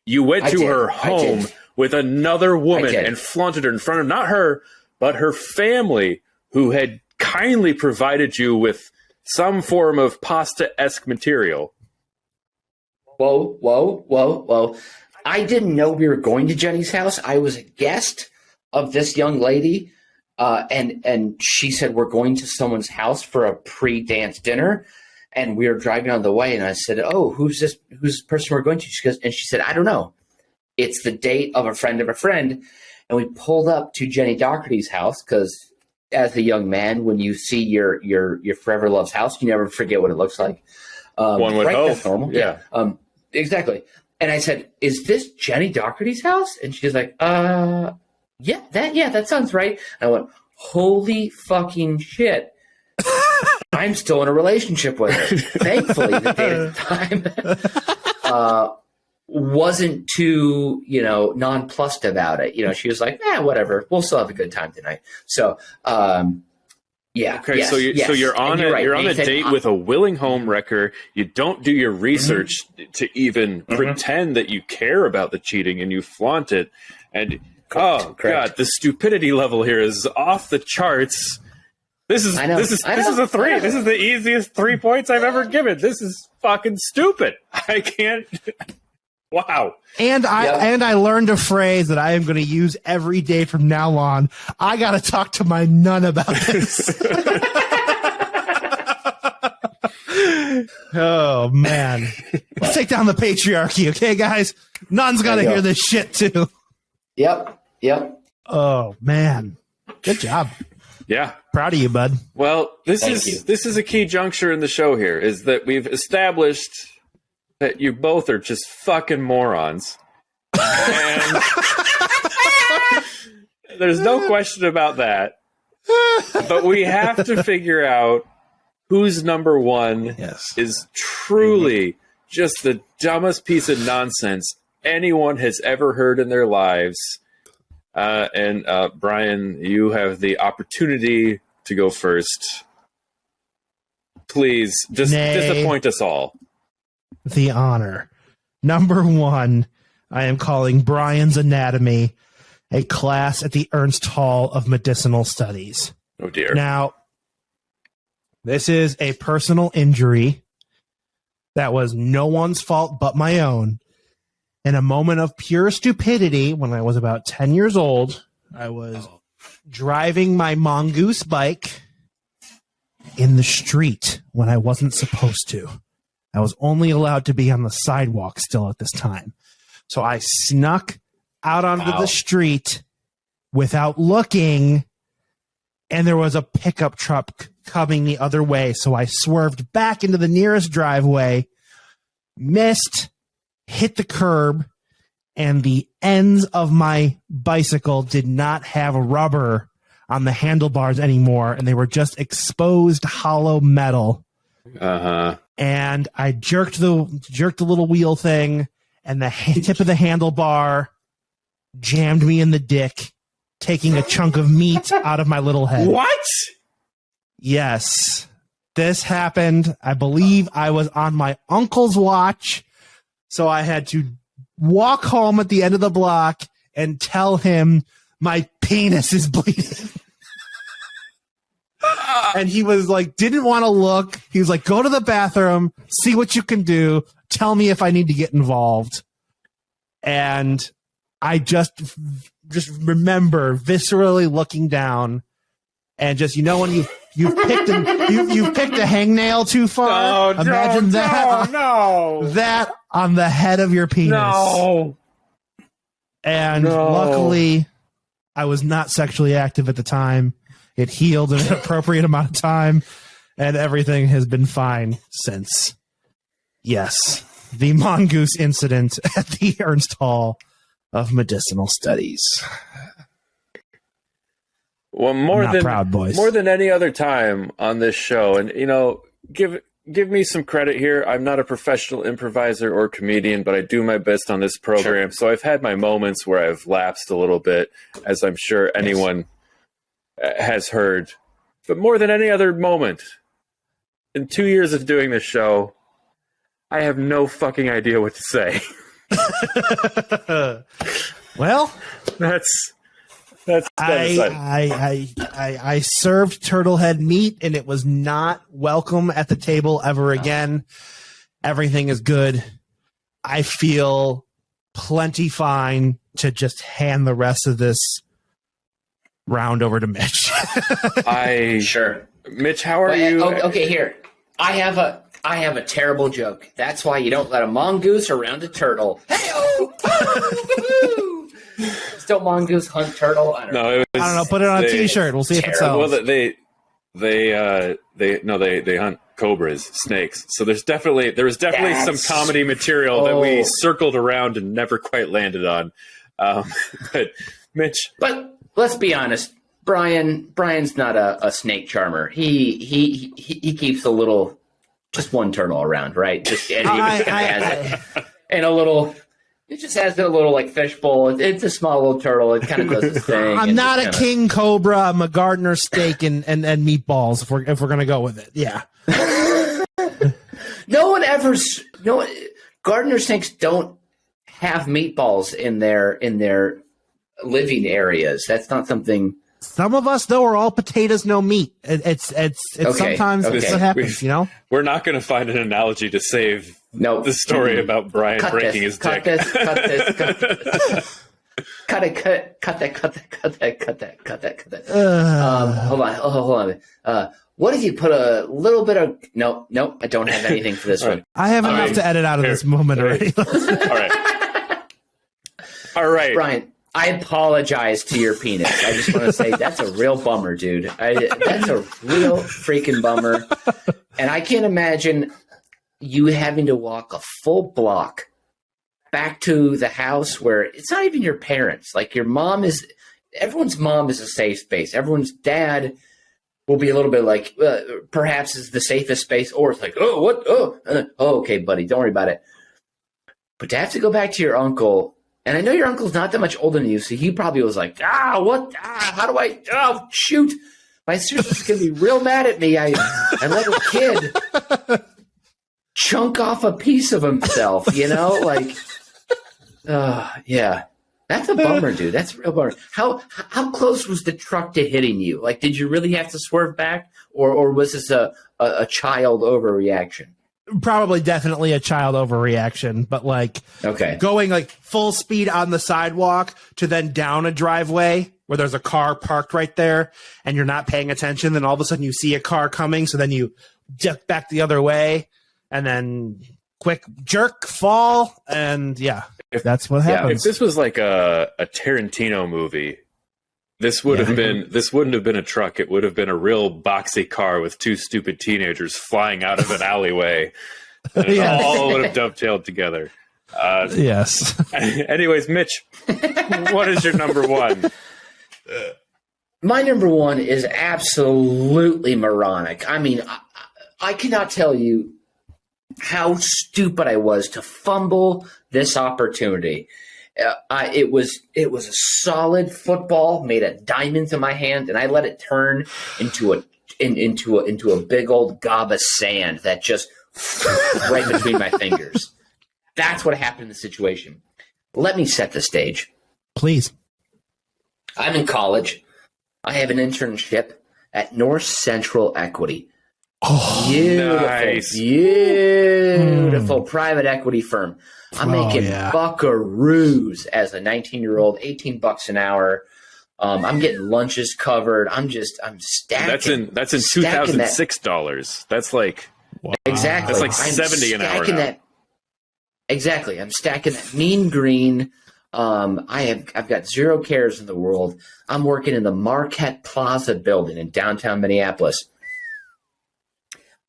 You went to her home with another woman and flaunted her in front of not her, but her family, who had kindly provided you with some form of pasta-esque material. Whoa. I didn't know we were going to Jenny's house. I was a guest of this young lady, and she said, we're going to someone's house for a pre-dance dinner. And we were driving on the way, and I said, oh, who's this person we're going to? She said, I don't know. It's the date of a friend of a friend. And we pulled up to Jenny Doherty's house because as a young man, when you see your forever love's house, you never forget what it looks like. One would hope. That's normal. Yeah. Exactly. And I said, is this Jenny Doherty's house? And she's like, that sounds right. And I went, holy fucking shit. I'm still in a relationship with her. Thankfully, the date at the time wasn't too, nonplussed about it. She was like, whatever. We'll still have a good time tonight. So, Okay, so you're on a date with a willing homewrecker. You don't do your research to even pretend that you care about the cheating, and you flaunt it. And God, the stupidity level here is off the charts. This is a 3. This is the easiest 3 points I've ever given. This is fucking stupid. I can't. Wow. And I learned a phrase that I am going to use every day from now on. I got to talk to my nun about this. Oh, man. Let's take down the patriarchy, okay, guys? Nun's got to hear this shit, too. Yep. Oh, man. Good job. Yeah. Proud of you, bud. Well, this is a key juncture in the show here, is that we've established that you both are just fucking morons. And there's no question about that. But we have to figure out whose number one is truly just the dumbest piece of nonsense anyone has ever heard in their lives. And Brian, you have the opportunity to go first. Please, disappoint us all. The honor. Number one, I am calling Brian's Anatomy. a class at the Ernst Hall of Medicinal Studies. Oh, dear. Now, this is a personal injury that was no one's fault but my own. In a moment of pure stupidity, when I was about 10 years old, I was driving my mongoose bike in the street when I wasn't supposed to. I was only allowed to be on the sidewalk still at this time. So I snuck out onto the street without looking, and there was a pickup truck coming the other way. So I swerved back into the nearest driveway, missed, hit the curb, and the ends of my bicycle did not have rubber on the handlebars anymore, and they were just exposed hollow metal. Uh-huh. And I jerked the little wheel thing, and the tip of the handlebar jammed me in the dick, taking a chunk of meat out of my little head. What? Yes. This happened. I believe I was on my uncle's watch, so I had to walk home at the end of the block and tell him my penis is bleeding. And he was like, didn't want to look. He was like, go to the bathroom, see what you can do. Tell me if I need to get involved. And I just remember viscerally looking down and just, when you've picked a hangnail too far. Imagine that on the head of your penis. No. And luckily, I was not sexually active at the time. It healed in an appropriate amount of time, and everything has been fine since. Yes, the mongoose incident at the Ernst Hall of Medicinal Studies. Well, more than any other time on this show, and give me some credit here. I'm not a professional improviser or comedian, but I do my best on this program. Sure. So I've had my moments where I've lapsed a little bit, as I'm sure anyone has heard. But more than any other moment, in 2 years of doing this show, I have no fucking idea what to say. Well, that's I served turtlehead meat, and it was not welcome at the table ever again. Everything is good. I feel plenty fine to just hand the rest of this round over to Mitch. Sure. Mitch, how are you? Okay, here. I have a terrible joke. That's why you don't let a mongoose around a turtle. Hey-oh! Still mongoose hunt turtle? I don't know. I don't know. Put it on a t-shirt. We'll see if it sells. Well, they hunt cobras, snakes. So there was definitely some comedy material that we circled around and never quite landed on. But Mitch, let's be honest. Brian's not a snake charmer. He keeps just one turtle around, right? Just and he just has it and a little. It just has a little fishbowl. It's a small little turtle. It kind of does its thing. I'm not a king cobra. I'm a Gardner steak and meatballs. If we're gonna go with it, yeah. Gardner snakes don't have meatballs in their living areas. That's not something. Some of us, though, are all potatoes, no meat. It's okay, sometimes it's what happens. We're not going to find an analogy to save the story about Brian breaking his dick. Cut that. Hold on. What if you put a little bit of? Nope. I don't have anything for this one. I have enough to edit out of this moment already. All right, Brian. I apologize to your penis. I just want to say that's a real bummer, dude. That's a real freaking bummer. And I can't imagine you having to walk a full block back to the house where it's not even your parents. Like everyone's mom is a safe space. Everyone's dad will be a little bit like, perhaps is the safest space. Or it's like, oh, what? Oh, okay, buddy. Don't worry about it. But to have to go back to your uncle. And I know your uncle's not that much older than you, so he probably was like, what? How do I? Oh, shoot. My sister's going to be real mad at me. I let a kid chunk off a piece of himself, Yeah. That's a bummer, dude. That's a real bummer. How close was the truck to hitting you? Like, did you really have to swerve back, or was this a child overreaction? Probably definitely a child overreaction, but like Okay. going like full speed on the sidewalk to then down a driveway where there's a car parked right there and you're not paying attention. Then all of a sudden you see a car coming. So then you duck back the other way and then quick jerk fall. And yeah, that's what happens. If this was like a Tarantino movie, this wouldn't have been a truck. It would have been a real boxy car with two stupid teenagers flying out of an alleyway. And it all would have dovetailed together. Yes. Anyways, Mitch, what is your number one? My number one is absolutely moronic. I mean, I cannot tell you how stupid I was to fumble this opportunity. It was a solid football made of diamonds in my hand, and I let it turn into a big old gob of sand that just right between my fingers. That's what happened in the situation. Let me set the stage. Please. I'm in college. I have an internship at North Central Equity. Oh, Beautiful, nice. beautiful private equity firm. I'm making yeah. buckaroos as a 19-year-old, $18 an hour. I'm getting lunches covered. I'm stacking. That's in $2006. That's like Exactly. That's like 70 an hour now. Exactly. I'm stacking that mean green. I've got zero cares in the world. I'm working in the Marquette Plaza building in downtown Minneapolis.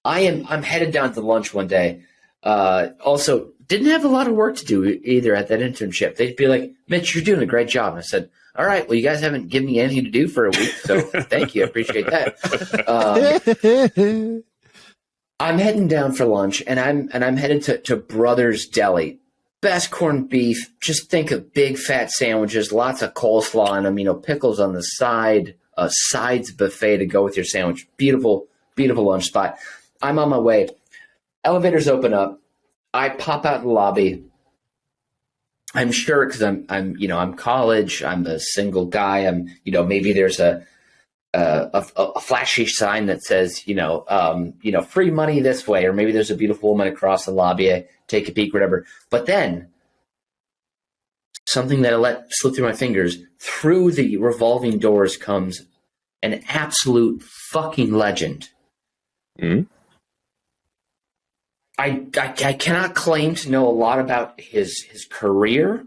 I'm headed down to lunch one day. Also, didn't have a lot of work to do either at that internship. They'd be like, Mitch, you're doing a great job. And I said, all right, well, you guys haven't given me anything to do for a week, so thank you. I appreciate that. I'm heading down for lunch, and I'm headed to Brothers Deli. Best corned beef. Just think of big fat sandwiches, lots of coleslaw on them, pickles on the side, a sides buffet to go with your sandwich. Beautiful, beautiful lunch spot. I'm on my way. Elevators open up. I pop out in the lobby. I'm sure because I'm college. I'm a single guy. Maybe there's a flashy sign that says, free money this way, or maybe there's a beautiful woman across the lobby. I take a peek, whatever. But then something that I let slip through my fingers, through the revolving doors comes an absolute fucking legend. Mm-hmm. I cannot claim to know a lot about his career,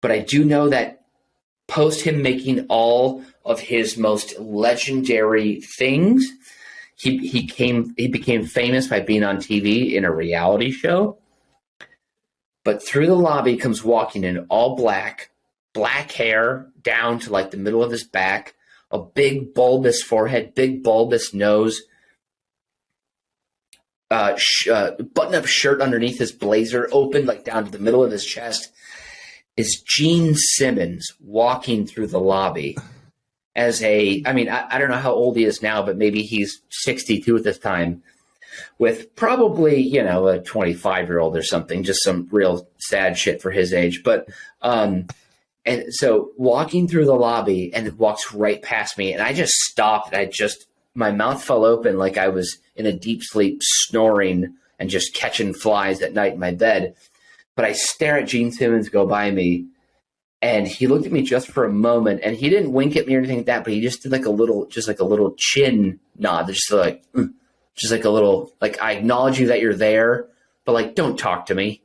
but I do know that post him making all of his most legendary things, he became famous by being on TV in a reality show. But through the lobby comes walking in all black hair down to like the middle of his back, a big bulbous forehead, big bulbous nose, button-up shirt underneath his blazer, open like down to the middle of his chest, is Gene Simmons walking through the lobby as I don't know how old he is now, but maybe he's 62 at this time, with probably, a 25-year-old or something, just some real sad shit for his age. But, and so walking through the lobby, and it walks right past me, and I just stopped, and my mouth fell open like I was in a deep sleep, snoring and just catching flies at night in my bed. But I stare at Gene Simmons go by me, and he looked at me just for a moment, and he didn't wink at me or anything like that, but he just did like a little chin nod, just like a little, like, I acknowledge you that you're there, but like, don't talk to me,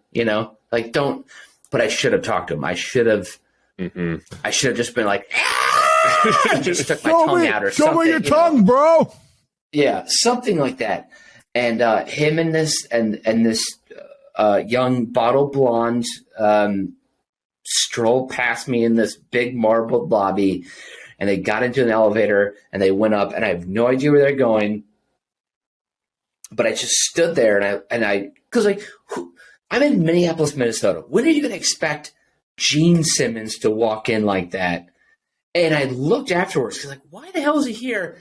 like, don't. But I should have talked to him. I should have just been like, just stuck my tongue out or something. Show me your tongue, bro. Yeah, something like that. And him and this young bottle blonde strolled past me in this big marbled lobby, and they got into an elevator and they went up, and I have no idea where they're going. But I just stood there because I'm in Minneapolis, Minnesota. When are you going to expect Gene Simmons to walk in like that? And I looked afterwards because, why the hell is he here?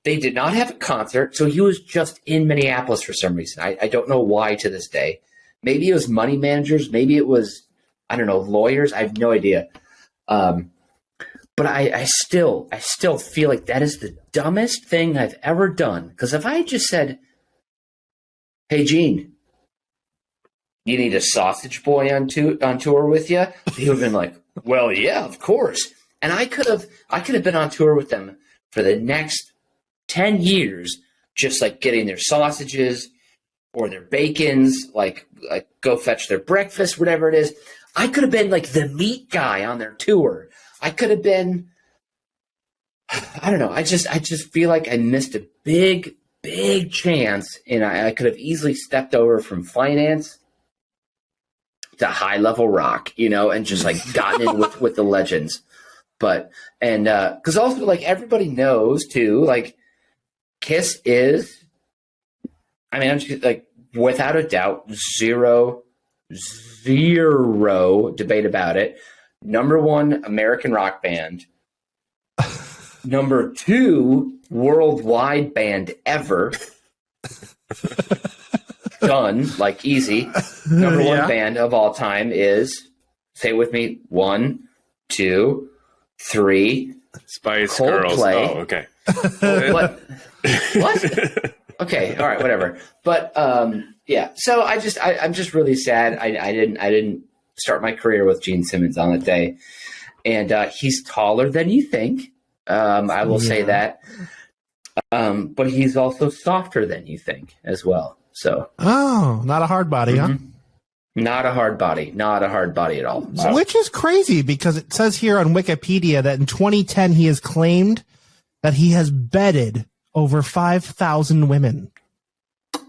They did not have a concert, so he was just in Minneapolis for some reason. I don't know why to this day. Maybe it was money managers. Maybe it was, I don't know, lawyers. I have no idea. But I still feel like that is the dumbest thing I've ever done. Because if I had just said, "Hey, Gene, you need a sausage boy on tour with you?" He would have been like, "Well, yeah, of course." And I could have been on tour with them for the next 10 years, just like getting their sausages or their bacons, like go fetch their breakfast, whatever it is. I could have been like the meat guy on their tour. I could have been, I don't know. I just feel like I missed a big chance, and I could have easily stepped over from finance to high level rock, and just like gotten in with the legends. But, and, cause also like everybody knows too, like Kiss is, I'm just like without a doubt, zero debate about it. Number 1 American rock band. Number 2 worldwide band ever. Done, like easy. Number 1 band of all time is, say it with me, 1, 2, 3. Spice Coldplay. Girls. Oh, okay. What? Okay, all right, whatever. But yeah, so I'm just really sad. I didn't start my career with Gene Simmons on that day, and he's taller than you think. I will say that, but he's also softer than you think as well. So, not a hard body, huh? Not a hard body at all. So. Which is crazy because it says here on Wikipedia that in 2010 he has claimed that he has bedded over 5,000 women.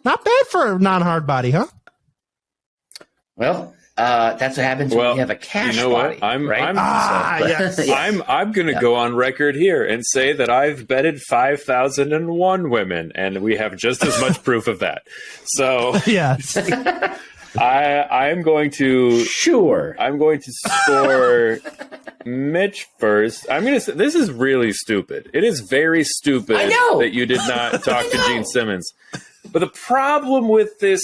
Not bad for a non-hard body, huh? Well, that's what happens when you have a cash body. Right? Yes. I'm going to go on record here and say that I've bedded 5,001 women, and we have just as much proof of that. So yes. I'm going to score Mitch first. I'm going to say this is really stupid. It is very stupid that you did not talk to Gene Simmons. But the problem with this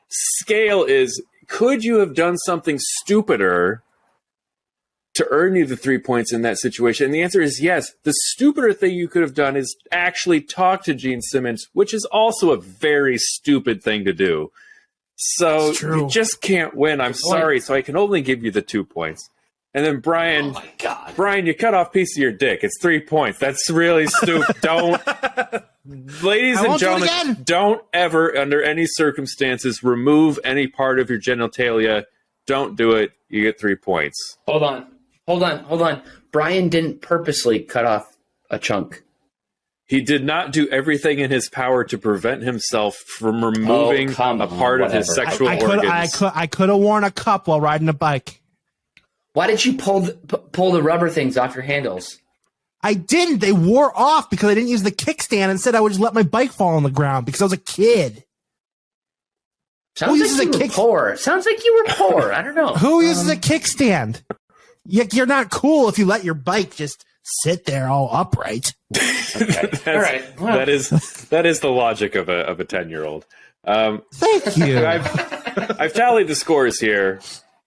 scale is, could you have done something stupider to earn you the 3 points in that situation? And the answer is yes. The stupider thing you could have done is actually talk to Gene Simmons, which is also a very stupid thing to do. So you just can't win. I'm sorry. So I can only give you the 2 points. And then Brian, oh my God. Brian, you cut off a piece of your dick. It's 3 points. That's really stupid. Ladies and gentlemen, don't ever, under any circumstances, remove any part of your genitalia. Don't do it. You get 3 points. Hold on. Brian didn't purposely cut off a chunk. He did not do everything in his power to prevent himself from removing a part of his sexual organs. I could have worn a cup while riding a bike. Why did you pull the rubber things off your handles? I didn't. They wore off because I didn't use the kickstand. Instead, I would just let my bike fall on the ground because I was a kid. Sounds like you were poor. Sounds like you were poor. I don't know. Who uses a kickstand? You're not cool if you let your bike just sit there all upright. Okay. All right. Well. That is the logic of a 10-year-old. Thank you. I've tallied the scores here,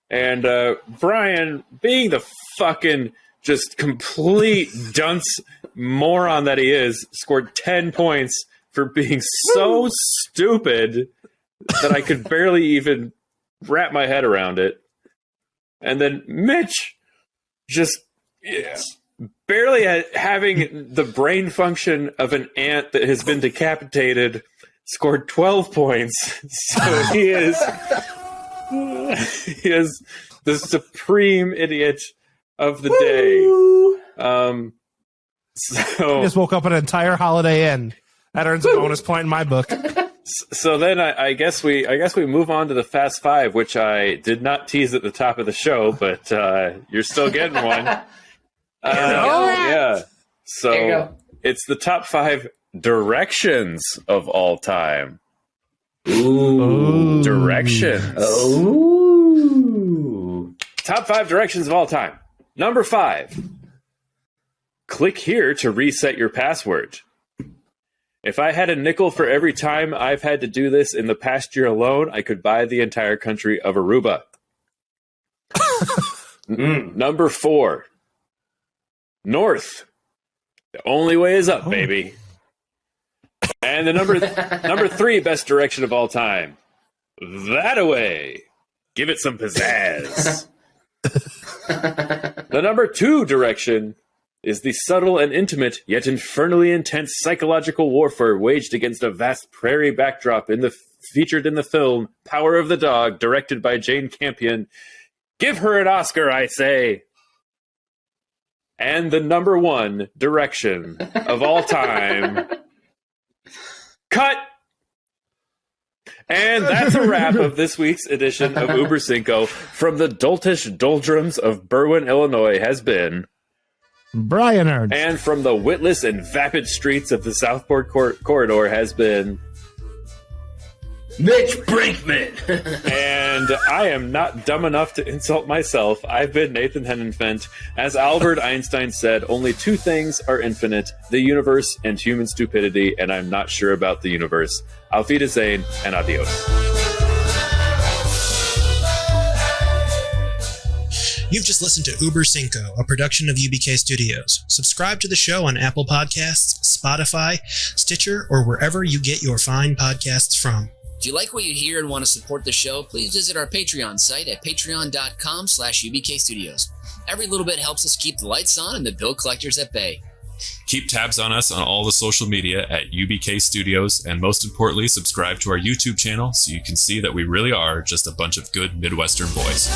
and Brian, being the fucking just complete dunce moron that he is, scored 10 points for being so stupid that I could barely even wrap my head around it. And then Mitch just barely having the brain function of an ant that has been decapitated, scored 12 points. So he is the supreme idiot of the day. So I just woke up an entire Holiday Inn. That earns a bonus point in my book. So then I guess we move on to the Fast Five, which I did not tease at the top of the show, but you're still getting one. Yeah. So it's the top 5 directions of all time. Ooh. Directions. Ooh. Top 5 directions of all time. Number 5. Click here to reset your password. If I had a nickel for every time I've had to do this in the past year alone, I could buy the entire country of Aruba. Number 4. North. The only way is up, baby. And the number 3 best direction of all time. That-a-way. Give it some pizzazz. The number 2 direction is the subtle and intimate, yet infernally intense psychological warfare waged against a vast prairie backdrop featured in the film Power of the Dog, directed by Jane Campion. Give her an Oscar, I say. And the number 1 direction of all time. Cut! And that's a wrap of this week's edition of Über Cinco. From the doltish doldrums of Berwyn, Illinois, has been Brian Ernst. And from the witless and vapid streets of the Southport corridor has been Mitch Brinkman. And I am not dumb enough to insult myself. I've been Nathan Hennenfent. As Albert Einstein said, only 2 things are infinite, the universe and human stupidity, and I'm not sure about the universe. Auf Wiedersehen and adios. You've just listened to Über Cinco, a production of UBK Studios. Subscribe to the show on Apple Podcasts, Spotify, Stitcher, or wherever you get your fine podcasts from. If you like what you hear and want to support the show, please visit our Patreon site at patreon.com/UBK Studios. Every little bit helps us keep the lights on and the bill collectors at bay. Keep tabs on us on all the social media at UBK Studios, and most importantly, subscribe to our YouTube channel so you can see that we really are just a bunch of good Midwestern boys.